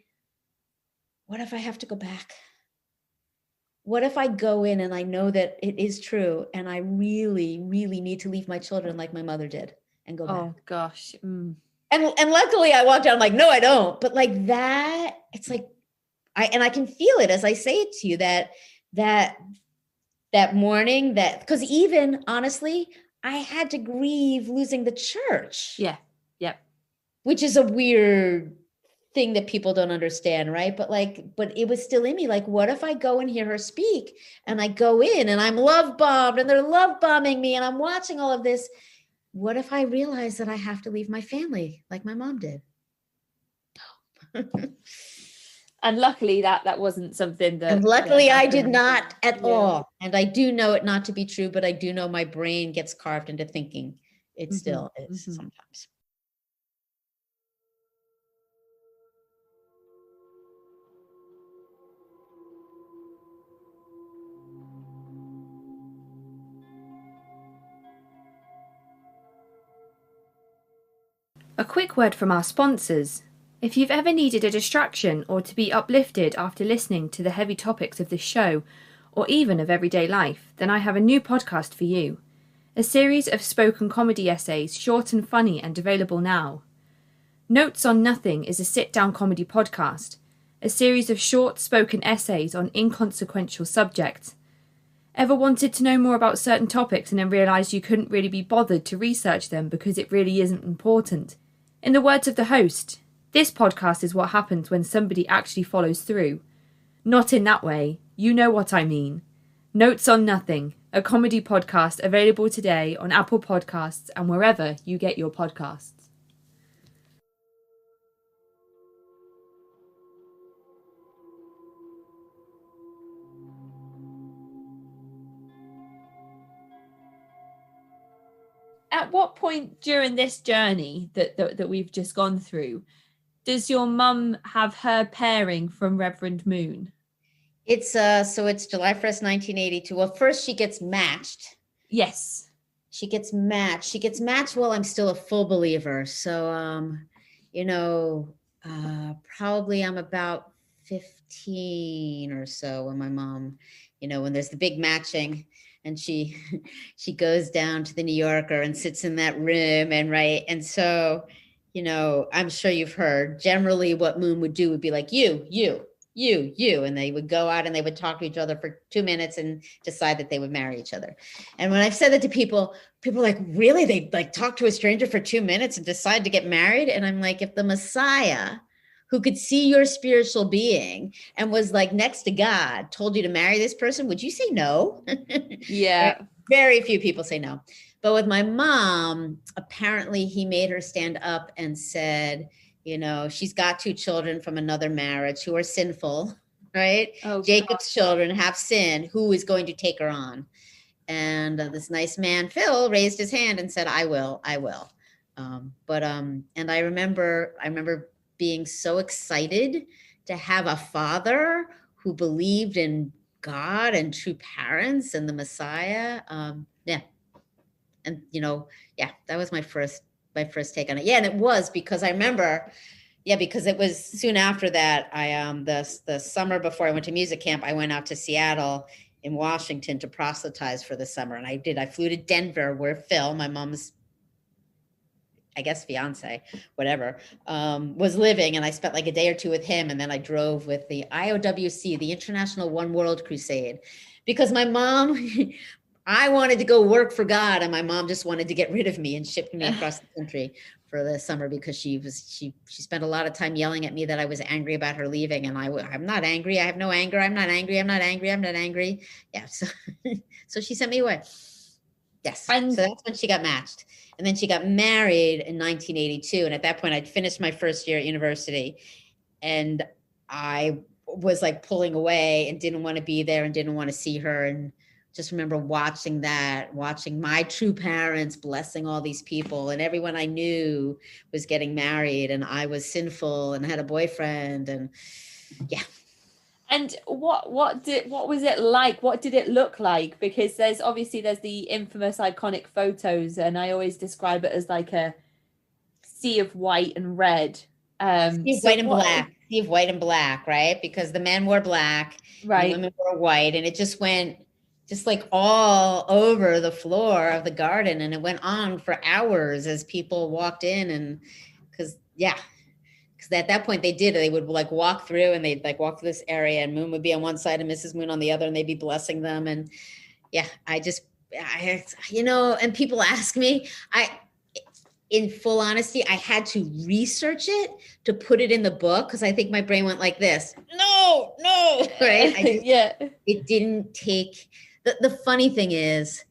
what if I have to go back? What if I go in and I know that it is true and I really, really need to leave my children like my mother did and go back? Oh gosh. And luckily I walked out, I'm like, no, I don't. But like that, it's like, I can feel it as I say it to you that morning because even honestly, I had to grieve losing the church. Yeah. Yep. Which is a weird thing that people don't understand, right? But it was still in me. Like, what if I go and hear her speak and I go in and I'm love bombed and they're love bombing me and I'm watching all of this? What if I realize that I have to leave my family like my mom did? And luckily that wasn't something that. And luckily I did not at all. And I do know it not to be true, but I do know my brain gets carved into thinking it still is sometimes. A quick word from our sponsors. If you've ever needed a distraction or to be uplifted after listening to the heavy topics of this show, or even of everyday life, then I have a new podcast for you. A series of spoken comedy essays, short and funny and available now. Notes on Nothing is a sit-down comedy podcast, a series of short spoken essays on inconsequential subjects. Ever wanted to know more about certain topics and then realised you couldn't really be bothered to research them because it really isn't important? In the words of the host, this podcast is what happens when somebody actually follows through. Not in that way, You know what I mean. Notes on Nothing, a comedy podcast available today on Apple Podcasts and wherever you get your podcasts. At what point during this journey that we've just gone through, does your mum have her pairing from Reverend Moon? It's it's July 1st, 1982. Well, first she gets matched. Yes. She gets matched. She gets matched while I'm still a full believer. So probably I'm about 15 or so when my mom, when there's the big matching, and she goes down to the New Yorker and sits in that room and so, I'm sure you've heard generally what Moon would do would be like, you, and they would go out and they would talk to each other for 2 minutes and decide that they would marry each other. And when I've said that to people are like, really? They like talk to a stranger for 2 minutes and decide to get married? And I'm like, if the Messiah, who could see your spiritual being and was like next to God, told you to marry this person, would you say no? Yeah. Very few people say no. But with my mom, apparently he made her stand up and said, she's got 2 children from another marriage who are sinful, right? Oh, Jacob's children have sinned. Who is going to take her on? And this nice man, Phil, raised his hand and said, I will. And I remember being so excited to have a father who believed in God and true parents and the Messiah. That was my first take on it. Yeah. And it was because I remember, because it was soon after that, I, the summer before I went to music camp, I went out to Seattle in Washington to proselytize for the summer. And I flew to Denver where Phil, my mom's, I guess, fiance, whatever, was living. And I spent like a day or 2 with him. And then I drove with the IOWC, the International One World Crusade, because my mom, I wanted to go work for God, and my mom just wanted to get rid of me and ship me across the country for the summer because she spent a lot of time yelling at me that I was angry about her leaving, and I'm not angry. I have no anger. I'm not angry. Yeah. So she sent me away. Yes. So that's when she got matched, and then she got married in 1982. And at that point, I'd finished my first year at university, and I was like pulling away and didn't want to be there and didn't want to see her. And just remember watching my true parents blessing all these people, and everyone I knew was getting married, and I was sinful and had a boyfriend, and yeah. And what was it like? What did it look like? Because there's the infamous iconic photos, and I always describe it as like a sea of white and red. Sea of white and black, right? Because the men were black, right, and the women were white, and it just went like all over the floor of the garden, and it went on for hours as people walked in, and because at that point they would like walk through, and they'd like walk through this area, and Moon would be on one side and Mrs. Moon on the other, and they'd be blessing them. And and people ask me, in full honesty, I had to research it to put it in the book, because I think my brain went like this, no, right? It didn't take. The funny thing is,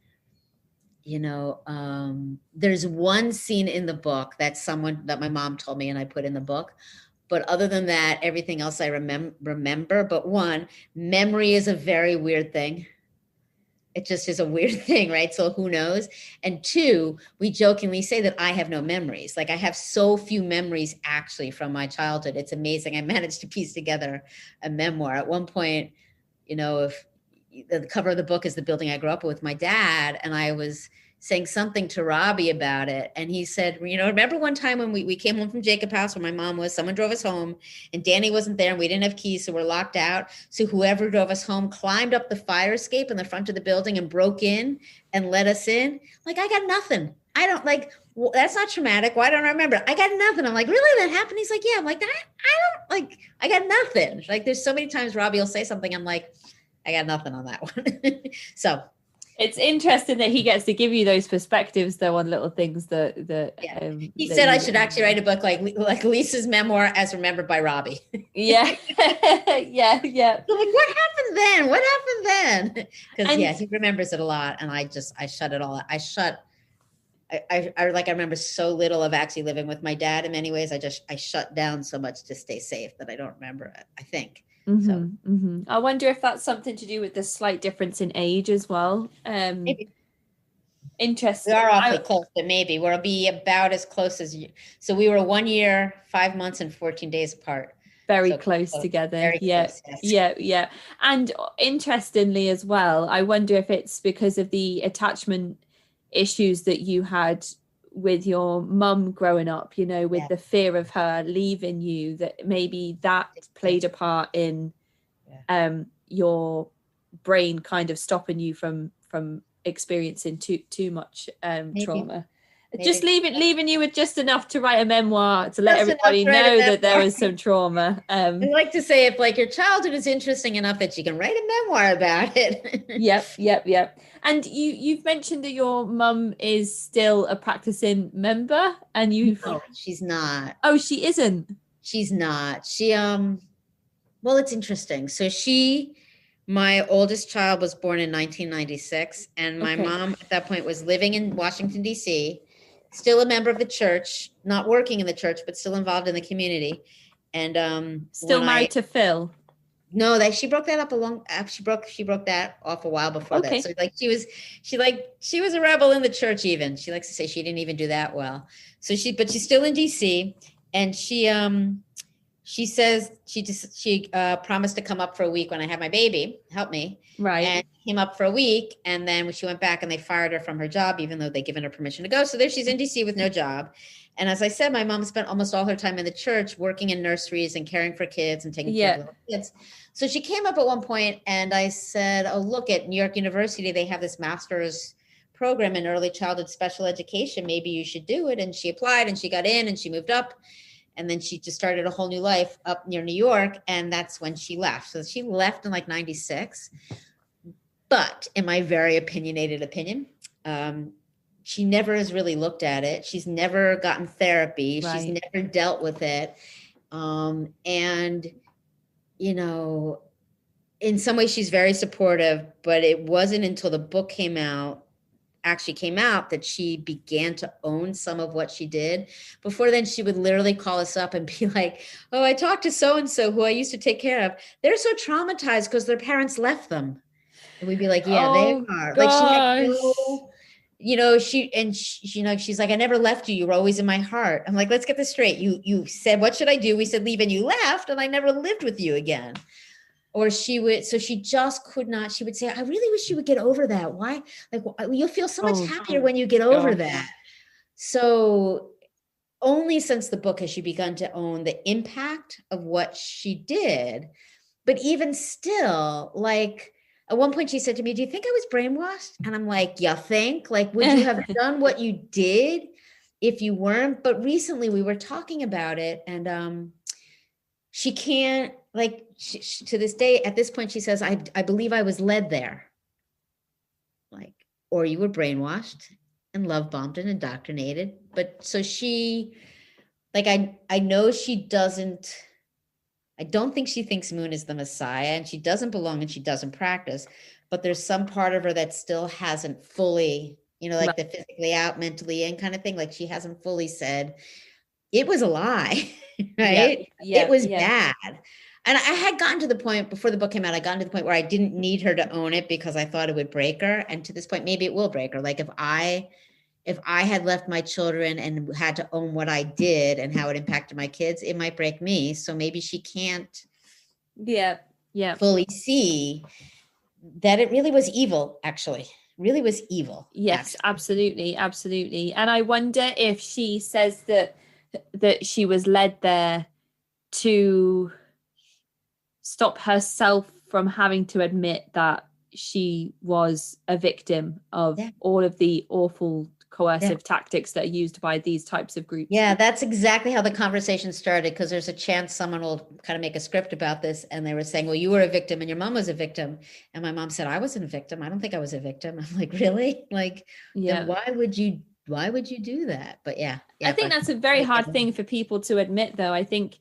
there's one scene in the book that my mom told me and I put in the book. But other than that, everything else I remember. But one, memory is a very weird thing. It just is a weird thing, right? So who knows? And 2, we jokingly say that I have no memories. Like I have so few memories actually from my childhood. It's amazing. I managed to piece together a memoir. At one point, if the cover of the book is the building I grew up with my dad, and I was saying something to Robbie about it. And he said, remember one time when we came home from Jacob House where my mom was, someone drove us home and Danny wasn't there and we didn't have keys, so we're locked out. So whoever drove us home climbed up the fire escape in the front of the building and broke in and let us in. Like, I got nothing. I don't that's not traumatic. Why don't I remember? I got nothing. I'm like, really? That happened? He's like, yeah. I'm like, I got nothing. Like, there's so many times Robbie will say something. I'm like, I got nothing on that one. So It's interesting that he gets to give you those perspectives, though, on little things that He that said I you- should actually write a book like Lisa's memoir as remembered by Robbie. Yeah, yeah, yeah. I'm like, what happened then? What happened then? Because And- yeah, he remembers it a lot, and I shut it all out. I remember so little of actually living with my dad in many ways. I shut down so much to stay safe that I don't remember it, I think. I wonder if that's something to do with the slight difference in age as well. Maybe. Interesting. We are awfully close, but maybe we'll be about as close as you. So we were 1 year, 5 months, and 14 days apart. Very close together. Very close, yes. Yeah. And interestingly as well, I wonder if it's because of the attachment issues that you had with your mum growing up, with the fear of her leaving you, that maybe that played a part in your brain kind of stopping you from experiencing too much trauma. Maybe. Just leaving you with just enough to write a memoir to let everybody know that there was some trauma. I like to say, if like your childhood is interesting enough that you can write a memoir about it. Yep. And you've mentioned that your mum is still a practicing member, and No, she's not. Oh, she isn't. She's not. She well, it's interesting. So my oldest child was born in 1996, and my mom at that point was living in Washington, D.C., still a member of the church, not working in the church, but still involved in the community. And still married to Phil. No, she broke that up she broke that off a while before that. So like she was a rebel in the church even. She likes to say she didn't even do that well. But she's still in DC, and she says she promised to come up for a week when I had my baby, help me. Right. And came up for a week, and then when she went back and they fired her from her job, even though they'd given her permission to go. So there she's in DC with no job. And as I said, my mom spent almost all her time in the church working in nurseries and caring for kids and taking care of little kids. So she came up at one point, and I said, oh, look, at New York University, they have this master's program in early childhood special education. Maybe you should do it. And she applied, and she got in, and she moved up. And then she just started a whole new life up near New York. And that's when she left. So she left in like 96. But in my very opinionated opinion, she never has really looked at it. She's never gotten therapy. Right. She's never dealt with it. And, in some ways she's very supportive, but it wasn't until the book came out that she began to own some of what she did. Before then, she would literally call us up and be like, oh, I talked to so-and-so who I used to take care of. They're so traumatized because their parents left them. And we'd be like, yeah, they are. Gosh. Like she's like, I never left you. You were always in my heart. I'm like, let's get this straight. You said, what should I do? We said, leave, and you left, and I never lived with you again. Or she just could not. She would say, I really wish you would get over that. Why? Like, you'll feel so much happier when you get over that. So only since the book has she begun to own the impact of what she did. But even still, like, at one point she said to me, do you think I was brainwashed? And I'm like, you think? Like, would you have done what you did if you weren't? But recently we were talking about it, and she can't, like, to this day, at this point, she says, I believe I was led there. Like, or you were brainwashed and love bombed and indoctrinated. But so she, like, I know she doesn't, I don't think she thinks Moon is the Messiah, and she doesn't belong, and she doesn't practice, but there's some part of her that still hasn't fully, like the physically out, mentally in kind of thing. Like, she hasn't fully said, it was a lie, right? It was bad. And I had gotten to the point before the book came out, I got to the point where I didn't need her to own it because I thought it would break her. And to this point, maybe it will break her. Like, if I had left my children and had to own what I did and how it impacted my kids, it might break me. So maybe she can't fully see that it really was evil, actually. Really was evil. Yes, absolutely. And I wonder if she says that she was led there to stop herself from having to admit that she was a victim of all of the awful coercive tactics that are used by these types of groups. Yeah, that's exactly how the conversation started, because there's a chance someone will kind of make a script about this, and they were saying, well, you were a victim and your mom was a victim. And my mom said, I wasn't a victim. I don't think I was a victim. I'm like, really? Like, then why would you do that? But yeah, I think that's a very hard thing for people to admit, though. I think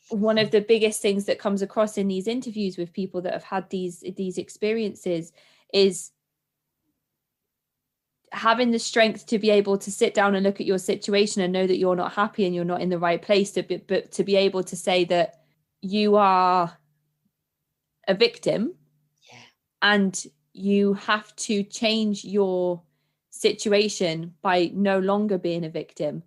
one of the biggest things that comes across in these interviews with people that have had these experiences is having the strength to be able to sit down and look at your situation and know that you're not happy and you're not in the right place, but to be able to say that you are a victim and you have to change your situation by no longer being a victim.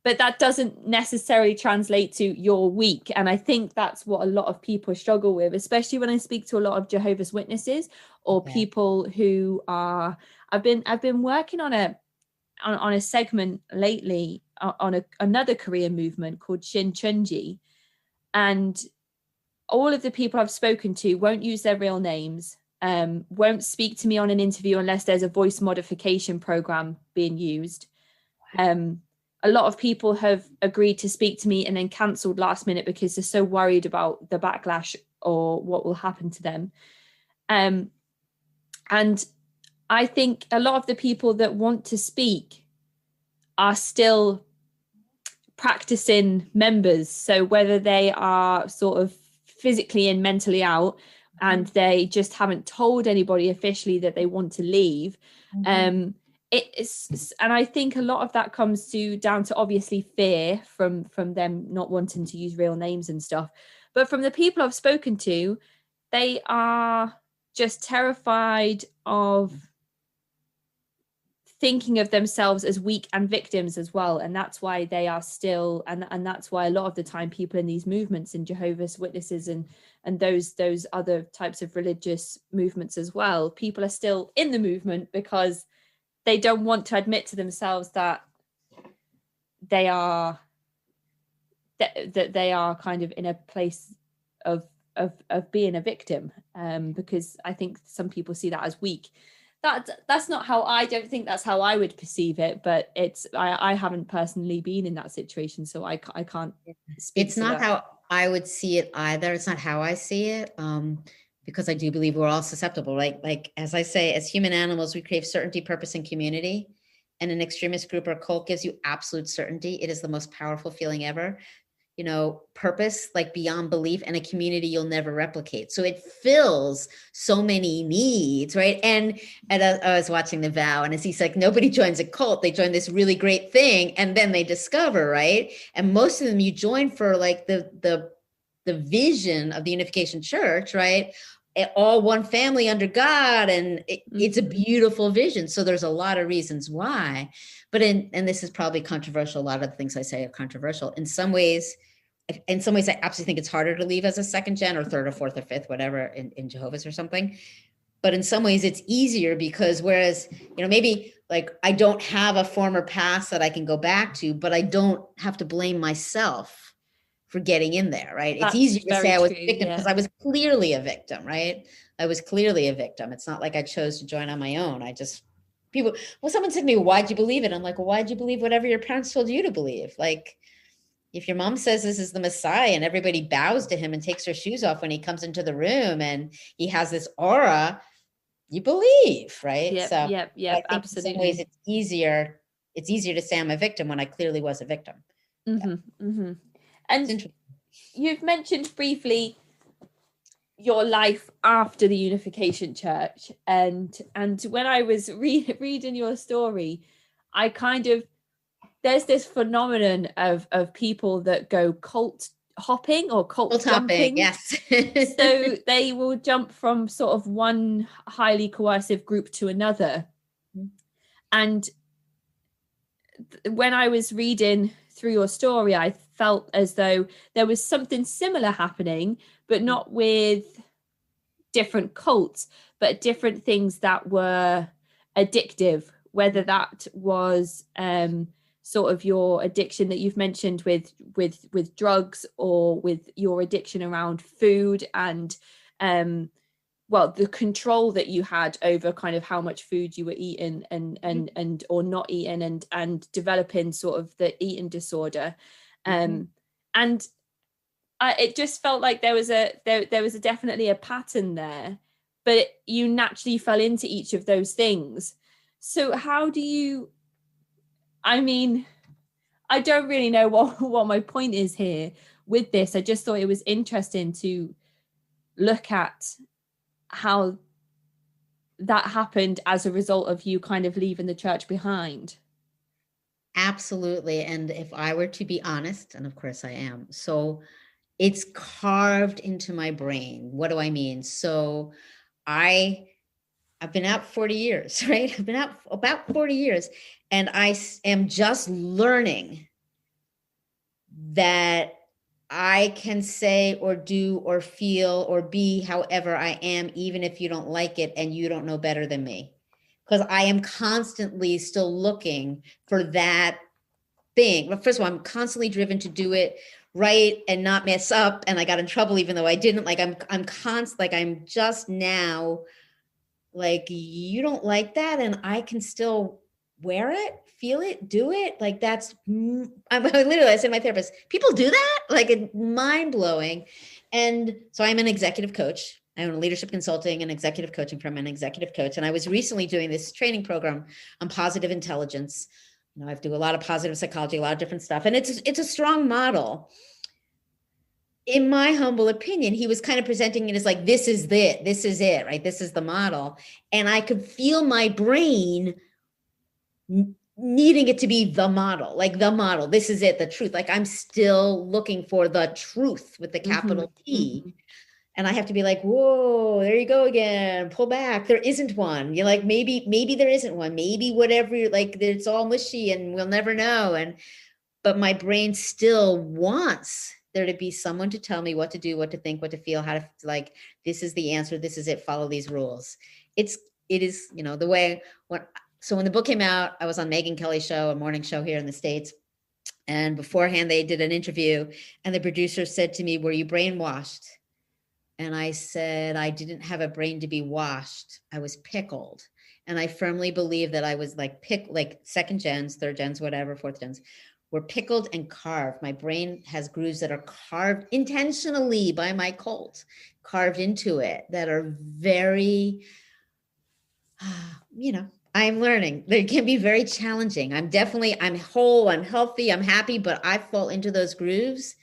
But that doesn't necessarily translate to you're weak. And I think that's what a lot of people struggle with, especially when I speak to a lot of Jehovah's Witnesses or people who are, I've been working on a segment lately on another Korean movement called Shin Chunji. And all of the people I've spoken to won't use their real names, won't speak to me on an interview unless there's a voice modification program being used. A lot of people have agreed to speak to me and then cancelled last minute because they're so worried about the backlash or what will happen to them. And I think a lot of the people that want to speak are still practicing members. So whether they are sort of physically and mentally out and they just haven't told anybody officially that they want to leave, it's, and I think a lot of that comes down to obviously fear from them not wanting to use real names and stuff. But from the people I've spoken to, they are just terrified of thinking of themselves as weak and victims as well. And that's why they are still, and that's why a lot of the time people in these movements and Jehovah's Witnesses and those other types of religious movements as well, people are still in the movement because they don't want to admit to themselves that they are kind of in a place of being a victim, because I think some people see that as weak. That's not how I don't think that's how I would perceive it, but I haven't personally been in that situation, so I can't speak. It's not how I would see it either. It's not how I see it, because I do believe we're all susceptible, right? Like, as I say, as human animals, we crave certainty, purpose, and community. And an extremist group or cult gives you absolute certainty. It is the most powerful feeling ever. You know, purpose, like beyond belief, and a community you'll never replicate. So it fills so many needs, right? And I was watching The Vow, and he's like, nobody joins a cult. They join this really great thing, and then they discover, right? And most of them you join for like the vision of the Unification Church, right? All one family under God, and it's a beautiful vision. So there's a lot of reasons why. But and this is probably controversial. A lot of the things I say are controversial. In some ways, I absolutely think it's harder to leave as a second gen or third or fourth or fifth, whatever, in Jehovah's or something. But in some ways it's easier because whereas, you know, maybe like I don't have a former past that I can go back to, but I don't have to blame myself for getting in there, right? That's it's easier to say I was a victim because yeah. I was clearly a victim, right? I was clearly a victim. It's not like I chose to join on my own. Someone said to me, why'd you believe it? I'm like, well, why'd you believe whatever your parents told you to believe? Like, if your mom says this is the Messiah and everybody bows to him and takes their shoes off when he comes into the room and he has this aura, you believe, right? Yep, so yep, absolutely. In some ways it's easier to say I'm a victim when I clearly was a victim. And you've mentioned briefly your life after the Unification Church, and when I was reading your story, I kind of, there's this phenomenon of people that go cult hopping or cult jumping. Yes. So they will jump from sort of one highly coercive group to another. And when I was reading through your story, I felt as though there was something similar happening, but not with different cults, but different things that were addictive, whether that was sort of your addiction that you've mentioned with drugs, or with your addiction around food and well, the control that you had over kind of how much food you were eating and or not eating, and developing sort of the eating disorder. And it just felt like there was definitely a pattern there, but you naturally fell into each of those things. So how do you, I mean, I don't really know what my point is here with this. I just thought it was interesting to look at how that happened as a result of you kind of leaving the church behind. Absolutely. And if I were to be honest, and of course I am, so it's carved into my brain. What do I mean? So I've been out 40 years, right? I've been out about 40 years, and I am just learning that I can say or do or feel or be however I am, even if you don't like it and you don't know better than me. Because I am constantly still looking for that thing. Well, first of all, I'm constantly driven to do it right and not mess up. And I got in trouble even though I didn't. Like I'm just now like, you don't like that, and I can still wear it, feel it, do it. Like I said to my therapist, people do that? Like, it's mind blowing. And so I'm an executive coach. I own a leadership consulting and executive coaching firm, an executive coach. And I was recently doing this training program on positive intelligence. You know, I do a lot of positive psychology, a lot of different stuff. And it's a strong model. In my humble opinion, he was kind of presenting it as like, this is it, right? This is the model. And I could feel my brain needing it to be the model, like the model. This is it, the truth. Like, I'm still looking for the truth with the capital T. And I have to be like, whoa, there you go again. Pull back. There isn't one. You're like, maybe there isn't one. Maybe whatever, like, it's all mushy and we'll never know. But my brain still wants there to be someone to tell me what to do, what to think, what to feel, how to, like, this is the answer. This is it. Follow these rules. It is, you know, the way so when the book came out, I was on Megyn Kelly's show, a morning show here in the States. And beforehand, they did an interview, and the producer said to me, were you brainwashed? And I said, I didn't have a brain to be washed. I was pickled. And I firmly believe that I was like second gens, third gens, whatever, fourth gens, were pickled and carved. My brain has grooves that are carved intentionally by my cult, carved into it, that are very, you know, I'm learning. They can be very challenging. I'm whole, I'm healthy, I'm happy, but I fall into those grooves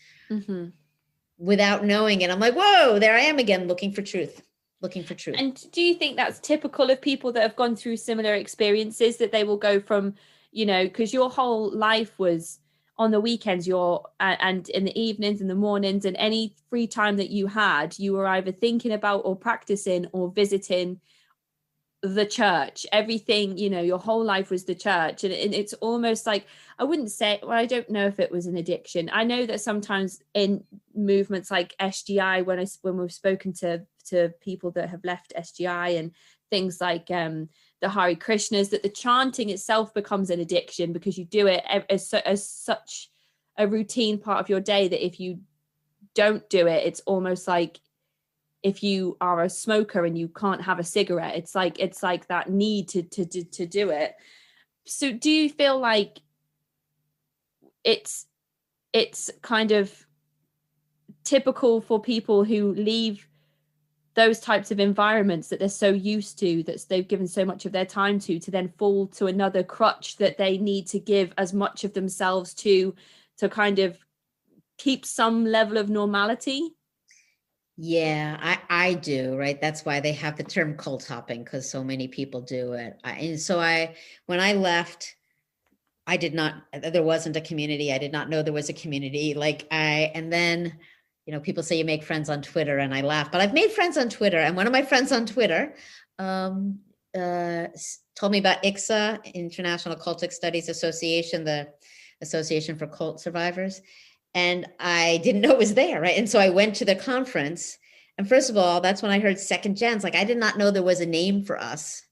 without knowing it. I'm like, whoa, there I am again, looking for truth. And do you think that's typical of people that have gone through similar experiences, that they will go from, you know, because your whole life was on the weekends, and in the evenings and the mornings, and any free time that you had, you were either thinking about or practicing or visiting the church. Everything, you know, your whole life was the church. And it's almost like, I wouldn't say, well, I don't know if it was an addiction. I know that sometimes in movements like SGI, when we've spoken to people that have left SGI and things like the Hare Krishnas, that the chanting itself becomes an addiction, because you do it as such a routine part of your day that if you don't do it, it's almost like if you are a smoker and you can't have a cigarette, it's like that need to do it. So do you feel like it's kind of typical for people who leave those types of environments that they're so used to, that they've given so much of their time to then fall to another crutch that they need to give as much of themselves to kind of keep some level of normality? Yeah, I do, right? That's why they have the term cult hopping, because so many people do it. When I left, there wasn't a community. I did not know there was a community. And then, you know, people say you make friends on Twitter, and I laugh, but I've made friends on Twitter. And one of my friends on Twitter told me about ICSA, International Cultic Studies Association, the Association for Cult Survivors. And I didn't know it was there, right? And so I went to the conference. And first of all, that's when I heard second gens. Like, I did not know there was a name for us,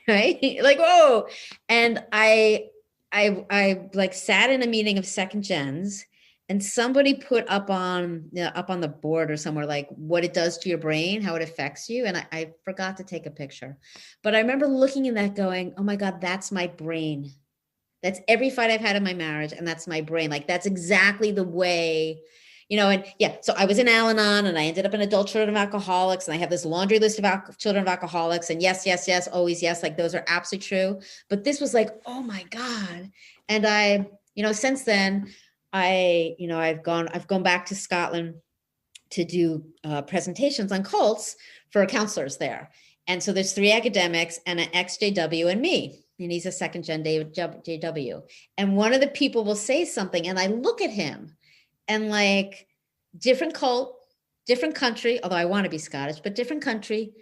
right? Like, whoa. And I like sat in a meeting of second gens, And somebody put up on the board or somewhere, like what it does to your brain, how it affects you. And I forgot to take a picture, but I remember looking at that going, oh my God, that's my brain. That's every fight I've had in my marriage. And that's my brain. Like, that's exactly the way, and yeah. So I was in Al-Anon and I ended up in adult children of alcoholics. And I have this laundry list of children of alcoholics, and yes, always yes. Like, those are absolutely true. But this was like, oh my God. And I, since then, I've gone back to Scotland to do presentations on cults for counselors there. And so there's 3 academics and an ex-JW and me, and he's a second gen JW. And one of the people will say something, and I look at him and like, different cult, different country, although I want to be Scottish, but different country.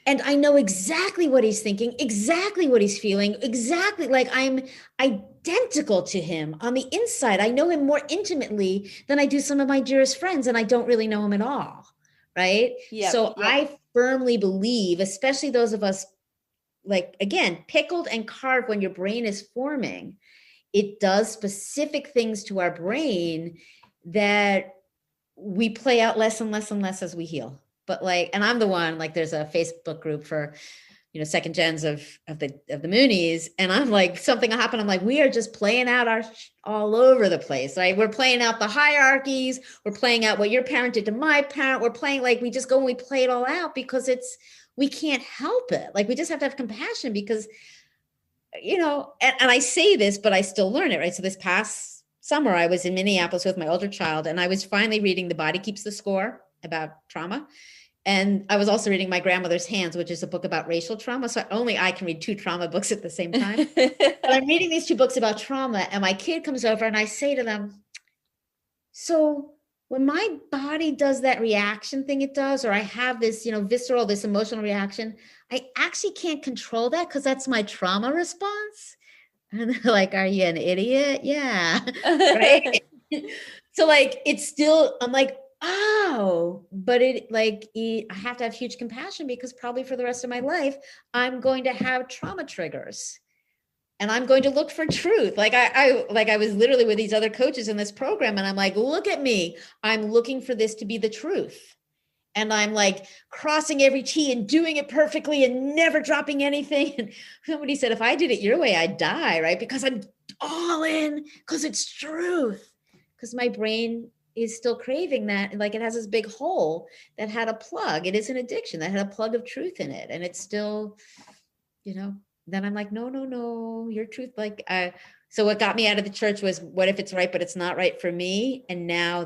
And I know exactly what he's thinking, exactly what he's feeling, exactly, like I'm identical to him on the inside. I know him more intimately than I do some of my dearest friends, and I don't really know him at all, right? Yep, So yep. I firmly believe, especially those of us, like, again, pickled and carved when your brain is forming, it does specific things to our brain that we play out less and less and less as we heal. But like, and I'm the one, like, there's a Facebook group for, second gens of the Moonies. And I'm like, something will happen. I'm like, we are just playing out all over the place, right? We're playing out the hierarchies. We're playing out what your parent did to my parent. We're playing, like, we just go and we play it all out because we can't help it. Like, we just have to have compassion because, and I say this, but I still learn it, right? So this past summer, I was in Minneapolis with my older child, and I was finally reading The Body Keeps the Score about trauma. And I was also reading My Grandmother's Hands, which is a book about racial trauma. So only I can read 2 trauma books at the same time. But I'm reading these 2 books about trauma, and my kid comes over and I say to them, so when my body does that reaction thing it does, or I have this, visceral, this emotional reaction, I actually can't control that because that's my trauma response. And they're like, are you an idiot? Yeah. Right. So like, it's still, I'm like, oh, but I have to have huge compassion because probably for the rest of my life, I'm going to have trauma triggers and I'm going to look for truth. Like I was literally with these other coaches in this program, and I'm like, look at me. I'm looking for this to be the truth. And I'm like crossing every T and doing it perfectly and never dropping anything. And somebody said, if I did it your way, I'd die, right? Because I'm all in because it's truth. Because my brain is still craving that. Like, it has this big hole that had a plug. It is an addiction that had a plug of truth in it. And it's still, then I'm like, no, your truth. So what got me out of the church was, what if it's right, but it's not right for me? And now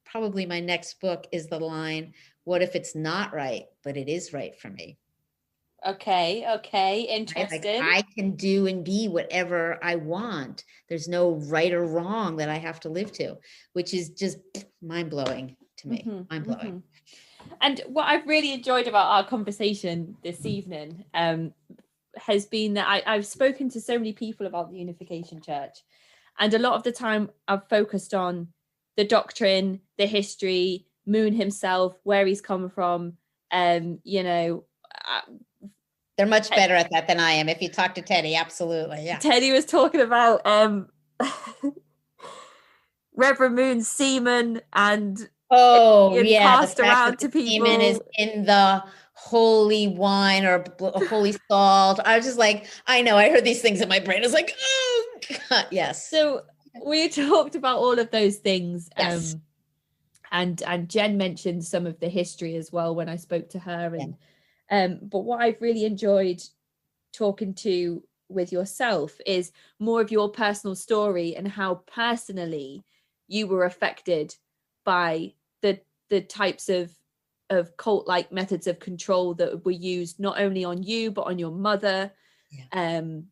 probably my next book is the line, what if it's not right, but it is right for me? Okay. Interesting. Like, I can do and be whatever I want. There's no right or wrong that I have to live to, which is just mind-blowing to me. Mm-hmm, mind-blowing. Mm-hmm. And what I've really enjoyed about our conversation this evening has been that I've spoken to so many people about the Unification Church, and a lot of the time I've focused on the doctrine, the history, Moon himself, where he's come from. They're much better at that than I am. If you talk to Teddy, absolutely. Yeah. Teddy was talking about Reverend Moon's semen and passed around to people. Semen is in the holy wine or holy salt. I was just like, I know, I heard these things in my brain. I was like, oh God, yes. So we talked about all of those things. Yes. And Jen mentioned some of the history as well when I spoke to her. And but what I've really enjoyed talking to with yourself is more of your personal story and how personally you were affected by the types of cult-like methods of control that were used not only on you but on your mother. And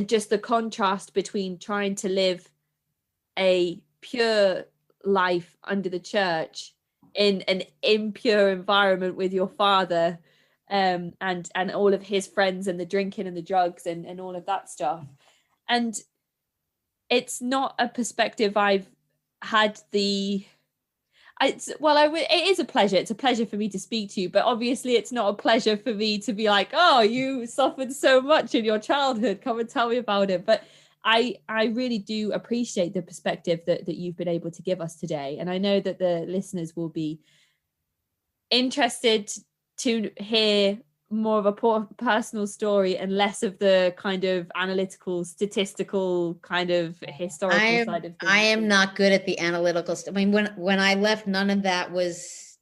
just the contrast between trying to live a pure life under the church in an impure environment with your father, and all of his friends, and the drinking and the drugs and all of that stuff. And it's not a perspective I've had it is a pleasure. It's a pleasure for me to speak to you, but obviously it's not a pleasure for me to be like, oh, you suffered so much in your childhood. Come and tell me about it. But I really do appreciate the perspective that you've been able to give us today. And I know that the listeners will be interested to hear more of a personal story and less of the kind of analytical, statistical, kind of historical side of things. I am not good at the analytical stuff. I mean, when I left, none of that was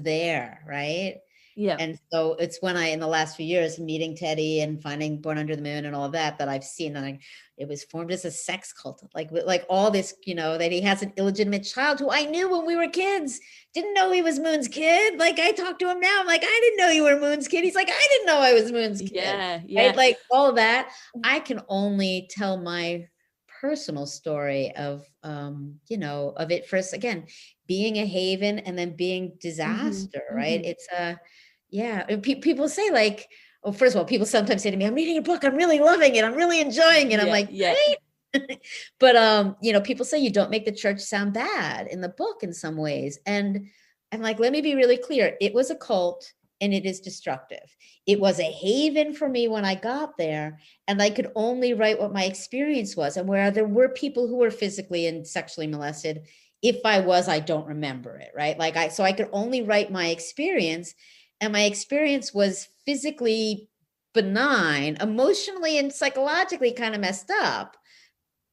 there, right? Yeah. And so it's when in the last few years, meeting Teddy and finding Born Under the Moon and all of that I've seen, and it was formed as a sex cult, like all this, that he has an illegitimate child who I knew when we were kids, didn't know he was Moon's kid. Like, I talk to him now, I'm like, I didn't know you were Moon's kid. He's like, I didn't know I was Moon's kid. Yeah. Right? Like all of that. I can only tell my personal story of it first, again, being a haven and then being disaster, right? It's people say, like, well, first of all, people sometimes say to me, I'm reading a book, I'm really loving it, I'm really enjoying it. I'm like, great. But people say you don't make the church sound bad in the book in some ways. And I'm like, let me be really clear. It was a cult and it is destructive. It was a haven for me when I got there, and I could only write what my experience was. And where there were people who were physically and sexually molested, if I don't remember it, right? So I could only write my experience. And my experience was physically benign, emotionally and psychologically kind of messed up.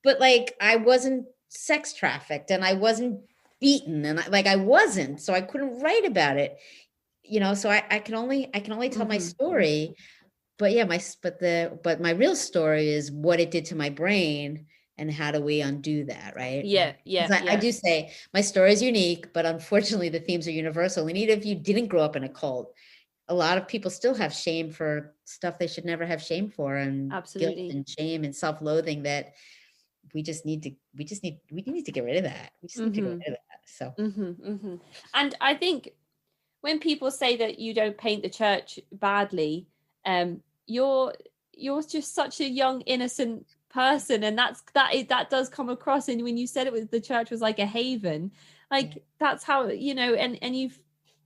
But like, I wasn't sex trafficked and I wasn't beaten, and I wasn't, so I couldn't write about it, so I can only tell my story. But yeah, but my real story is what it did to my brain. And how do we undo that, right? Yeah. I do say my story is unique, but unfortunately the themes are universal. And even if you didn't grow up in a cult, a lot of people still have shame for stuff they should never have shame for, and absolutely guilt and shame and self-loathing that we need to get rid of that. We just need to get rid of that. So. And I think when people say that you don't paint the church badly, you're just such a young, innocent person, and that does come across. And when you said the church was like a haven, that's how,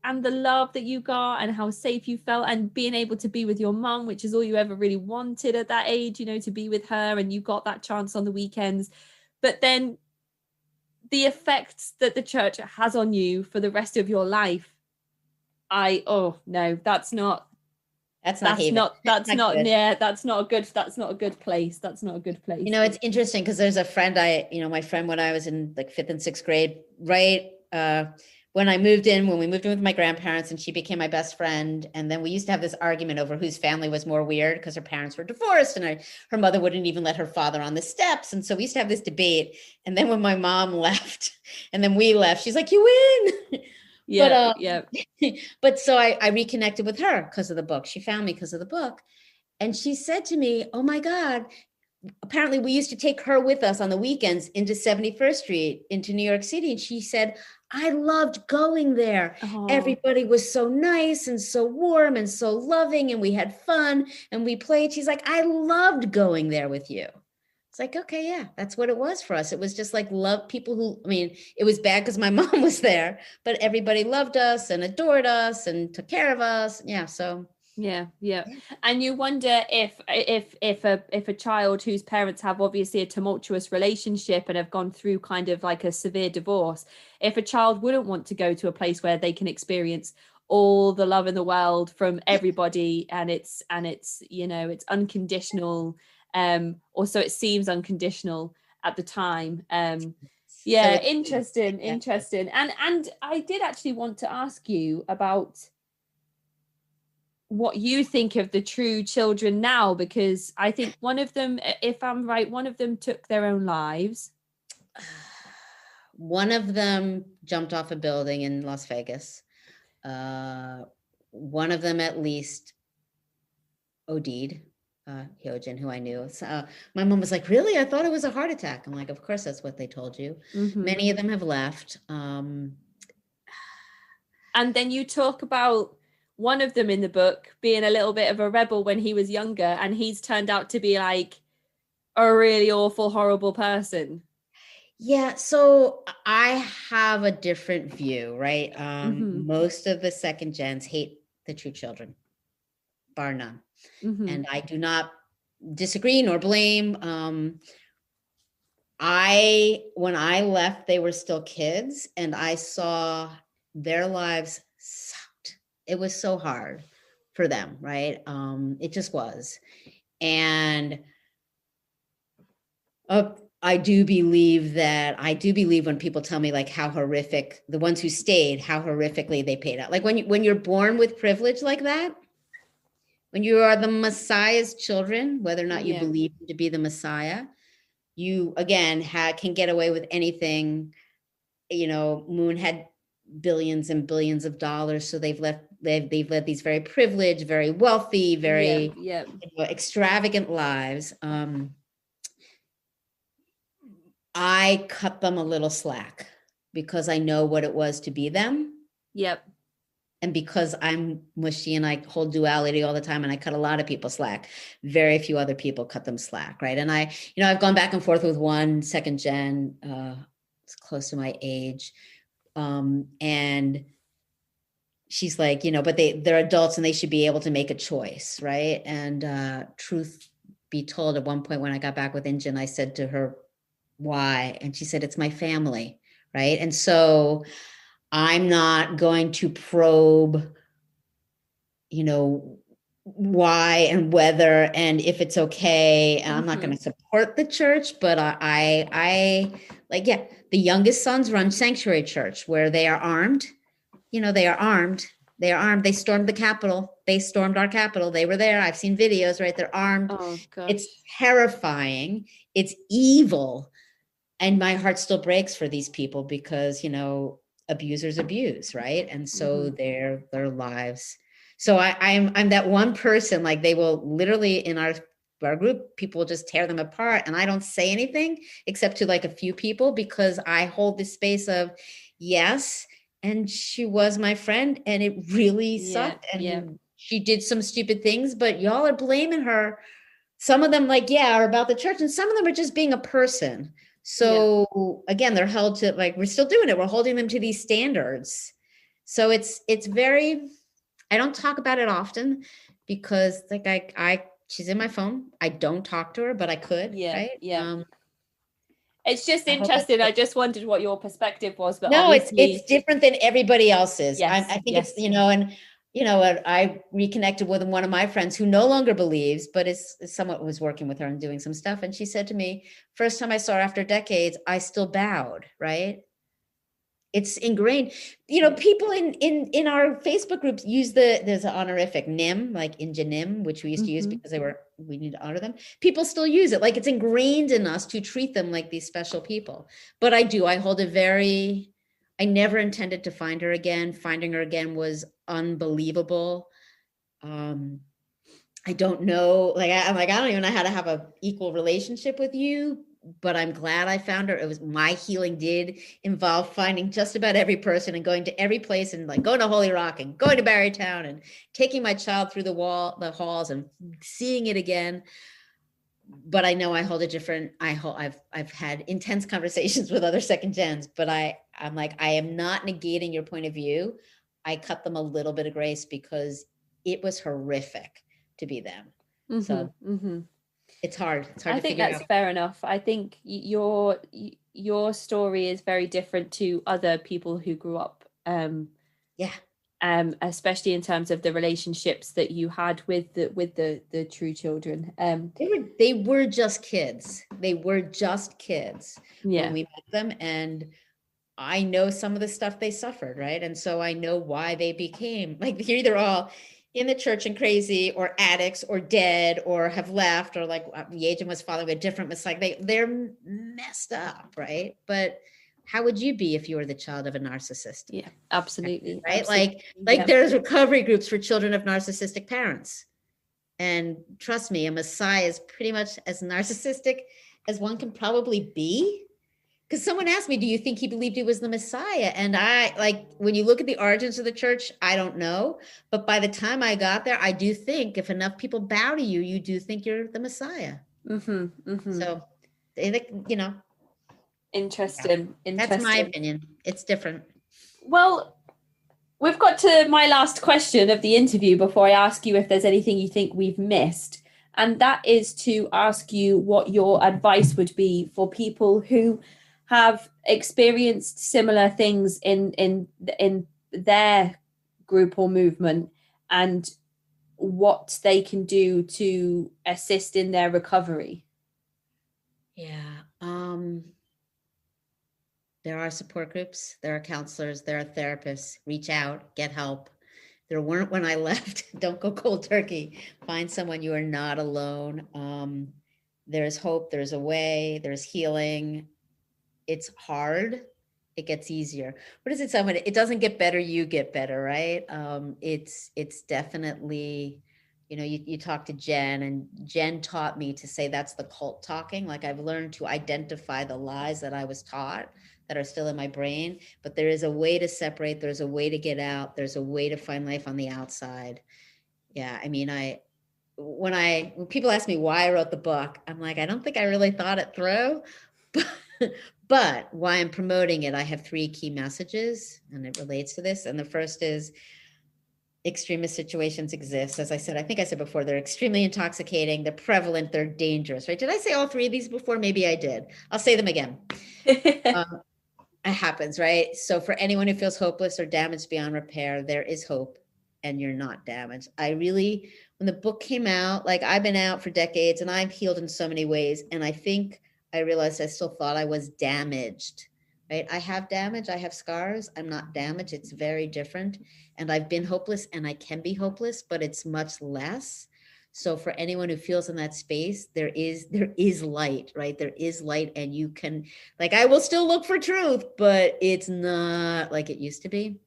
and the love that you got and how safe you felt, and being able to be with your mum, which is all you ever really wanted at that age, to be with her, and you got that chance on the weekends. But then the effects that the church has on you for the rest of your life, that's not a good place. It's interesting because there's a friend my friend when I was in like 5th and 6th grade, right? When we moved in with my grandparents, and she became my best friend. And then we used to have this argument over whose family was more weird, because her parents were divorced and her mother wouldn't even let her father on the steps. And so we used to have this debate. And then when my mom left and then we left, she's like, you win. But so I reconnected with her because of the book. She found me because of the book. And she said to me, oh my God, apparently we used to take her with us on the weekends into 71st Street into New York City. And she said, I loved going there. Oh. Everybody was so nice and so warm and so loving, and we had fun and we played. She's like, I loved going there with you. It's like, okay, yeah, that's what it was for us. It was just like love people it was bad because my mom was there, but everybody loved us and adored us and took care of us. Yeah. So. Yeah. And you wonder if a child whose parents have obviously a tumultuous relationship and have gone through kind of like a severe divorce, if a child wouldn't want to go to a place where they can experience all the love in the world from everybody, and it's it's unconditional, or so it seems unconditional at the time. Interesting. And I did actually want to ask you about what you think of the true children now, because I think one of them, if I'm right, one of them took their own lives. One of them jumped off a building in Las Vegas. One of them at least OD'd, Hyojin, who I knew. So, my mom was like, really? I thought it was a heart attack. I'm like, of course, that's what they told you. Many of them have left. And then you talk about one of them in the book being a little bit of a rebel when he was younger, and he's turned out to be like a really awful, horrible person. Yeah, so I have a different view, right? Most of the second gens hate the true children, bar none. And I do not disagree nor blame. when I left, they were still kids, and I saw their lives sucked. It was so hard for them, right? It just was. And I do believe when people tell me like how horrific, the ones who stayed, how horrifically they paid out. Like when you're born with privilege like that, when you are the Messiah's children, whether or not you believe to be the Messiah, you again can get away with anything. Moon had billions and billions of dollars, so they've led these very privileged, very wealthy, very extravagant lives. I cut them a little slack because I know what it was to be them. Yep. And because I'm mushy and I hold duality all the time, and I cut a lot of people slack, very few other people cut them slack, right? And I've gone back and forth with one second gen, it's close to my age, and she's like, but they're adults and they should be able to make a choice, right? And truth be told, at one point when I got back with Injun, I said to her, why? And she said, it's my family, right? And so I'm not going to probe, why and whether and if it's okay. And I'm not going to support the church, but I the youngest sons run Sanctuary Church, where they are armed. They are armed. They are armed. They stormed the Capitol. They stormed our Capitol. They were there. I've seen videos, right? They're armed. Oh, gosh. It's terrifying. It's evil. And my heart still breaks for these people because, abusers abuse, right? And so their lives. So I'm that one person, like they will literally in our group, people will just tear them apart. And I don't say anything except to like a few people, because I hold this space of, yes, and she was my friend and it really sucked. And she did some stupid things, but y'all are blaming her. Some of them are about the church, and some of them are just being a person. So again, they're held to, like, we're still doing it. We're holding them to these standards. So it's very, I don't talk about it often because like she's in my phone. I don't talk to her, but I could. Yeah. Right? Yeah. It's just interesting. I just wondered what your perspective was, but no, it's different than everybody else's. Yes, I think it's, I reconnected with one of my friends who no longer believes, but is somewhat was working with her and doing some stuff. And she said to me, first time I saw her after decades, I still bowed, right? It's ingrained. People in our Facebook groups use there's an honorific NIM, like Injanim, which we used to use because we need to honor them. People still use it. Like it's ingrained in us to treat them like these special people. But I hold I never intended to find her again. Finding her again was unbelievable. I don't know. I don't even know how to have an equal relationship with you, but I'm glad I found her. It was my healing did involve finding just about every person and going to every place and like going to Holy Rock and going to Barrytown and taking my child through the halls and seeing it again. But I know I hold a different, I've had intense conversations with other second gens, but I'm like, I am not negating your point of view. I cut them a little bit of grace because it was horrific to be them. So it's hard. It's hard I to think figure that's out. fair enough. I think your story is very different to other people who grew up. Especially in terms of the relationships that you had with the true children. They were just kids. They were just kids when we met them, and I know some of the stuff they suffered, right? And so I know why they became like they're either all in the church and crazy, or addicts, or dead, or have left, or like the agent was following a different mistake. They're messed up, right? But how would you be if you were the child of a narcissist? Yeah, absolutely. Right? Absolutely. Like there's recovery groups for children of narcissistic parents. And trust me, a Messiah is pretty much as narcissistic as one can probably be. Because someone asked me, do you think he believed he was the Messiah? And when you look at the origins of the church, I don't know. But by the time I got there, I do think if enough people bow to you, you do think you're the Messiah. So, Interesting. That's my opinion. It's different. Well, we've got to my last question of the interview before I ask you if there's anything you think we've missed. and that is to ask you what your advice would be for people who have experienced similar things in their group or movement, and what they can do to assist in their recovery. Yeah. There are support groups, there are counselors, there are therapists. Reach out, get help. There weren't when I left. Don't go cold turkey. Find someone. You are not alone. There's hope, there's a way, there's healing. It's hard. It gets easier. What is it? Someone, it doesn't get better, you get better, right? It's definitely, you talk to Jen, and Jen taught me to say that's the cult talking. Like, I've learned to identify the lies that I was taught that are still in my brain, but there is a way to separate. There's a way to get out. There's a way to find life on the outside. Yeah. I mean, when people ask me why I wrote the book, I'm like, I don't think I really thought it through, but why I'm promoting it, I have 3 key messages, and it relates to this. And the first is, extremist situations exist. As I said, I think I said before, they're extremely intoxicating, they're prevalent, they're dangerous, right? Did I say all 3 of these before? Maybe I did. I'll say them again. It happens, right? So for anyone who feels hopeless or damaged beyond repair, there is hope, and you're not damaged. When the book came out, like, I've been out for decades and I've healed in so many ways. And I think I realized I still thought I was damaged, right? I have damage, I have scars. I'm not damaged. It's very different. And I've been hopeless, and I can be hopeless, but it's much less. So for anyone who feels in that space, there is light, right? There is light, and you can, like, I will still look for truth, but it's not like it used to be.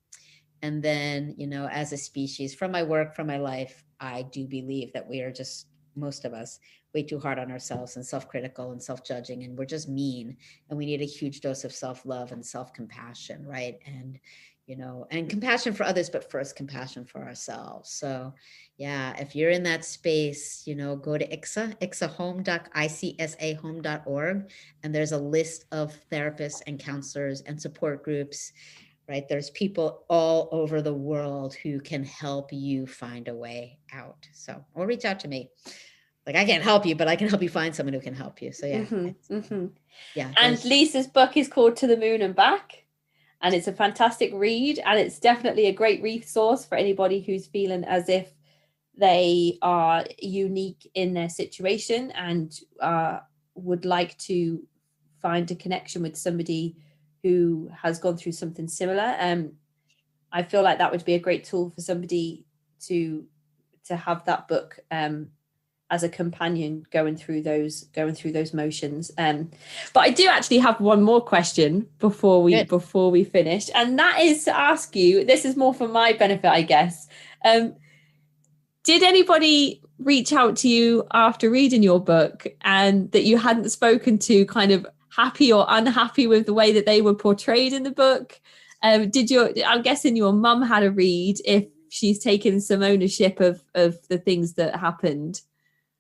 And then, as a species, from my work, from my life, I do believe that we are just, most of us, way too hard on ourselves and self-critical and self-judging, and we're just mean, and we need a huge dose of self-love and self-compassion, right? And and compassion for others, but first compassion for ourselves. So yeah, if you're in that space, go to icsa-home.org, and there's a list of therapists and counselors and support groups, right? There's people all over the world who can help you find a way out. So, or reach out to me. Like, I can't help you, but I can help you find someone who can help you. So yeah. Yeah. And Lisa's book is called To the Moon and Back. And it's a fantastic read, and it's definitely a great resource for anybody who's feeling as if they are unique in their situation and would like to find a connection with somebody who has gone through something similar. I feel like that would be a great tool for somebody to have that book as a companion going through those motions. But I do actually have one more question before we finish, and that is to ask you, this is more for my benefit, I guess. Did anybody reach out to you after reading your book and that you hadn't spoken to, kind of happy or unhappy with the way that they were portrayed in the book? I'm guessing your mum had a read, if she's taken some ownership of the things that happened.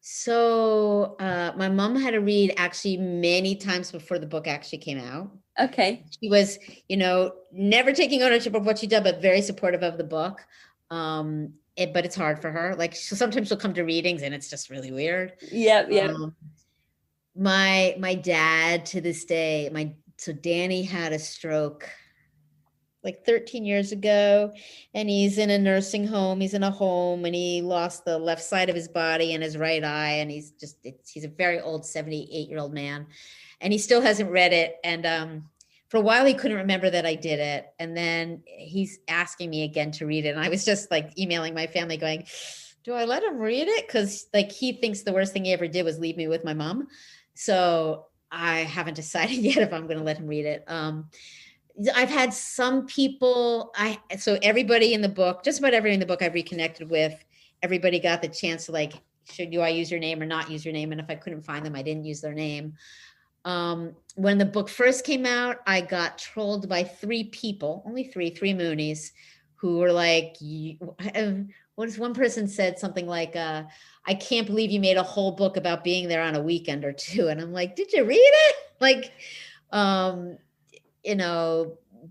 So my mom had to read actually many times before the book actually came out. Okay. She was, never taking ownership of what she did, but very supportive of the book. But it's hard for her. Like, sometimes she'll come to readings and it's just really weird. Yeah. My dad, to this day, so Danny had a stroke like 13 years ago, and he's in a nursing home. He's in a home, and he lost the left side of his body and his right eye. And he's a very old 78-year-old man, and he still hasn't read it. And for a while, he couldn't remember that I did it. And then he's asking me again to read it. And I was just like emailing my family going, do I let him read it? Because like, he thinks the worst thing he ever did was leave me with my mom. So I haven't decided yet if I'm going to let him read it. I've had some people, so everybody in the book, just about everybody in the book I've reconnected with, everybody got the chance to like, do I use your name or not use your name? And if I couldn't find them, I didn't use their name. When the book first came out, I got trolled by 3 people, only three Moonies, who were like, one person said something like, I can't believe you made a whole book about being there on a weekend or 2. And I'm like, did you read it? Like,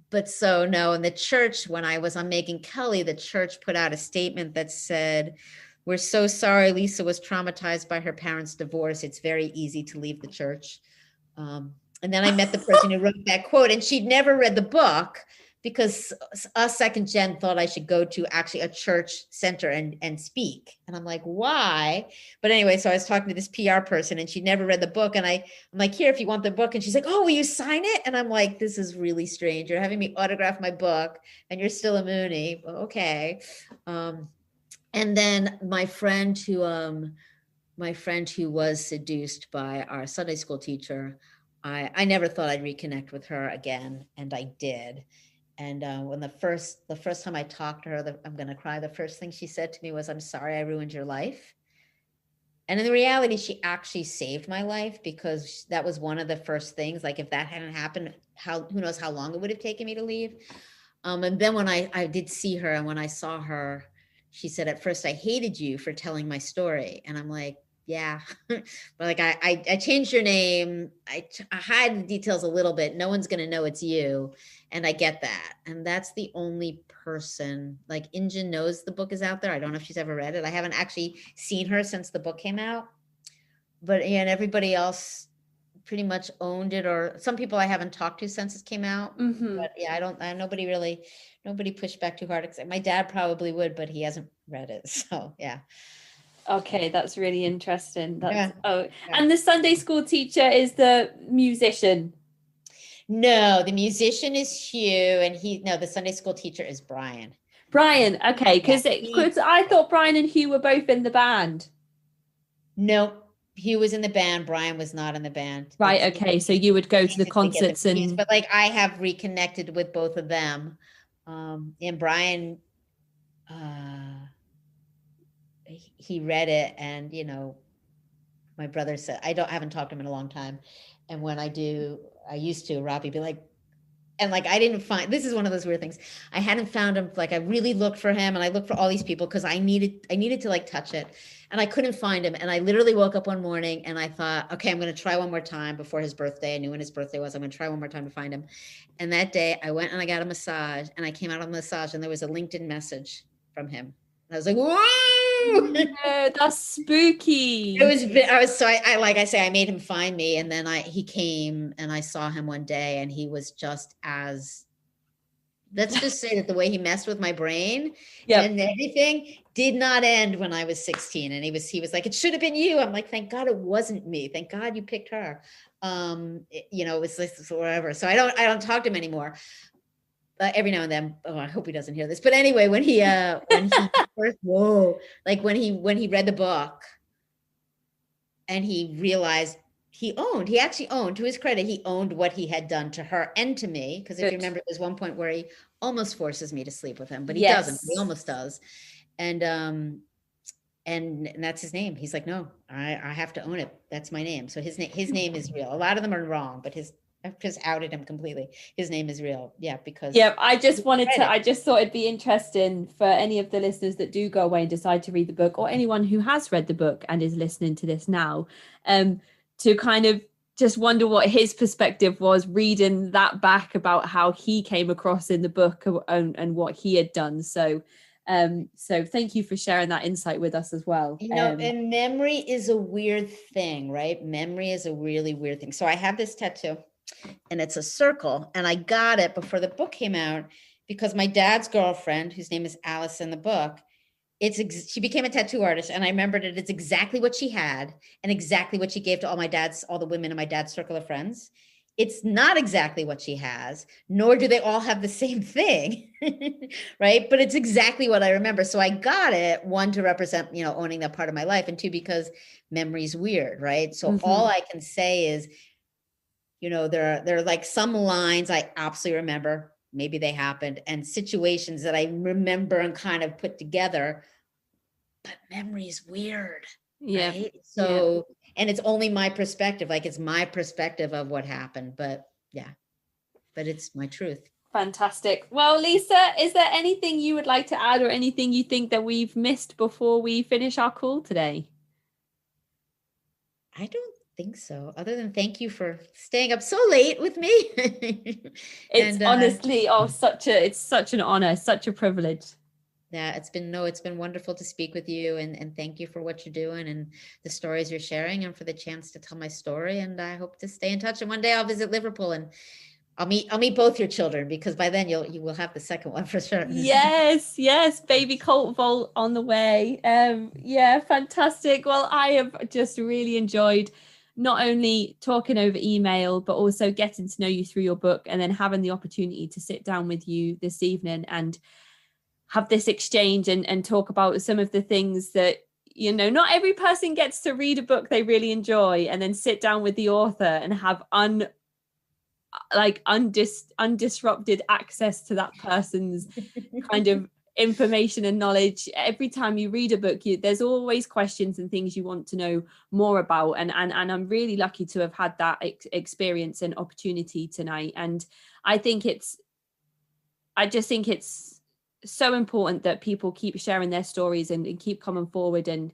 but so no, in the church, when I was on Megyn Kelly, the church put out a statement that said We're so sorry Lisa was traumatized by her parents' divorce. It's very easy to leave the church. And then I met the person who wrote that quote, and she'd never read the book because us second gen thought I should go to actually a church center and speak. And I'm like, why? But anyway, so I was talking to this PR person and she'd never read the book. And I'm like, here, if you want the book. And she's like, oh, will you sign it? And I'm like, this is really strange. You're having me autograph my book and you're still a Moonie. Well, okay. And then my friend who was seduced by our Sunday school teacher, I never thought I'd reconnect with her again, and I did. And when the first time I talked to her, I'm going to cry. The first thing she said to me was, "I'm sorry I ruined your life." And in reality, she actually saved my life, because that was one of the first things. Like, if that hadn't happened, who knows how long it would have taken me to leave. And then when I did see her, and when I saw her, she said, "At first I hated you for telling my story." And I'm like, yeah, but like, I changed your name. I hide the details a little bit. No one's going to know it's you. And I get that. And that's the only person, like, Injun knows the book is out there. I don't know if she's ever read it. I haven't actually seen her since the book came out, but yeah, and everybody else pretty much owned it, or some people I haven't talked to since it came out. But yeah, nobody pushed back too hard. Except my dad probably would, but he hasn't read it. So yeah. Okay, that's really interesting. Yeah. And the Sunday school teacher is the musician. No, the musician is Hugh, and the Sunday school teacher is Brian. Brian, okay, because I thought Brian and Hugh were both in the band. No, Hugh was in the band. Brian was not in the band. Right. Okay, so you would go to the concerts but like, I have reconnected with both of them, and Brian. He read it, and my brother said, I haven't talked to him in a long time, and when I do, I used to, Robbie be like, and like, I didn't find, this is one of those weird things, I hadn't found him. Like, I really looked for him, and I looked for all these people, because I needed to like touch it, and I couldn't find him. And I literally woke up one morning and I thought, okay, I'm going to try one more time before his birthday. I knew when his birthday was. I'm going to try one more time to find him. And that day I went and I got a massage, and I came out of the massage, and there was a LinkedIn message from him. And I was like, whoa, no, that's spooky. I made him find me. And then he came, and I saw him one day, and he was just as, let's just say that the way he messed with my brain and everything did not end when I was 16. And he was like, it should have been you. I'm like, thank God it wasn't me. Thank God you picked her. It was this or whatever. So I don't talk to him anymore. Every now and then. Oh, I hope he doesn't hear this. But anyway, when he first, when he read the book, and he realized he actually owned, to his credit, he owned what he had done to her and to me. Because if you remember, there's one point where he almost forces me to sleep with him, but he doesn't. He almost does. And that's his name. He's like, no, I have to own it. That's my name. So his name is real. A lot of them are wrong, but I've just outed him completely. His name is real. Yeah, because. Yeah, I just thought it'd be interesting for any of the listeners that do go away and decide to read the book, or anyone who has read the book and is listening to this now, to kind of just wonder what his perspective was reading that back about how he came across in the book and what he had done. So thank you for sharing that insight with us as well. And memory is a weird thing, right? Memory is a really weird thing. So I have this tattoo, and it's a circle, and I got it before the book came out because my dad's girlfriend, whose name is Alice in the book, she became a tattoo artist, and I remembered it's exactly what she had and exactly what she gave to all the women in my dad's circle of friends. It's not exactly what she has, nor do they all have the same thing, right? But it's exactly what I remember. So I got it, one, to represent, owning that part of my life, and two, because memory's weird, right? So all I can say is, there are like some lines I absolutely remember, maybe they happened, and situations that I remember and kind of put together, but memory is weird. Yeah. Right? So, and it's only my perspective. Like, it's my perspective of what happened, but it's my truth. Fantastic. Well, Lisa, is there anything you would like to add, or anything you think that we've missed before we finish our call today? I don't think so, other than thank you for staying up so late with me. It's honestly, it's such an honor, such a privilege. that it's been wonderful to speak with you, and thank you for what you're doing and the stories you're sharing, and for the chance to tell my story. And I hope to stay in touch. And one day I'll visit Liverpool, and I'll meet both your children, because by then you will have the second one for sure. Yes, baby Cult Vault on the way. Yeah, fantastic. Well, I have just really enjoyed not only talking over email, but also getting to know you through your book, and then having the opportunity to sit down with you this evening and have this exchange and talk about some of the things that, not every person gets to read a book they really enjoy and then sit down with the author and have undisrupted access to that person's kind of information and knowledge. Every time you read a book, there's always questions and things you want to know more about, and I'm really lucky to have had that experience and opportunity tonight. And I just think it's so important that people keep sharing their stories and keep coming forward and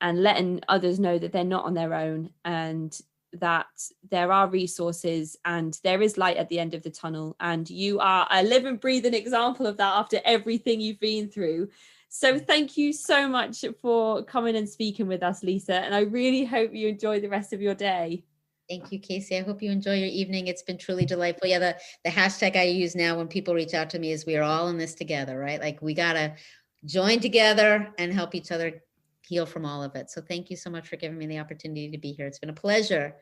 letting others know that they're not on their own, and that there are resources and there is light at the end of the tunnel. And you are a living, breathing example of that after everything you've been through. So thank you so much for coming and speaking with us, Lisa. And I really hope you enjoy the rest of your day. Thank you, Casey. I hope you enjoy your evening. It's been truly delightful. Yeah, the hashtag I use now when people reach out to me is we are all in this together, right? Like we got to join together and help each other heal from all of it. So thank you so much for giving me the opportunity to be here. It's been a pleasure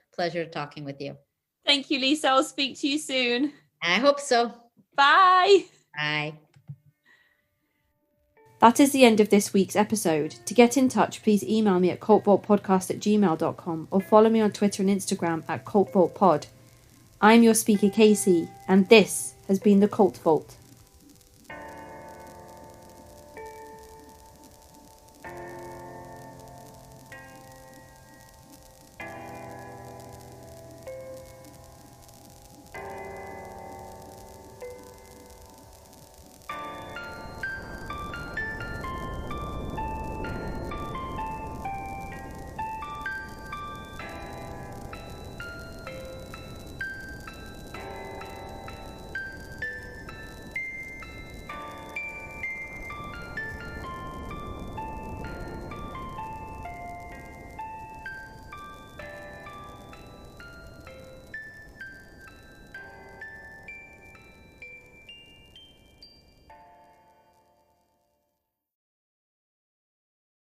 talking with you. Thank you, Lisa. I'll speak to you soon. I hope so. Bye. Bye. That is the end of this week's episode. To get in touch, please email me at cultvaultpodcast@gmail.com or follow me on Twitter and Instagram at cultvaultpod. I'm your speaker, Casey, and this has been the Cult Vault.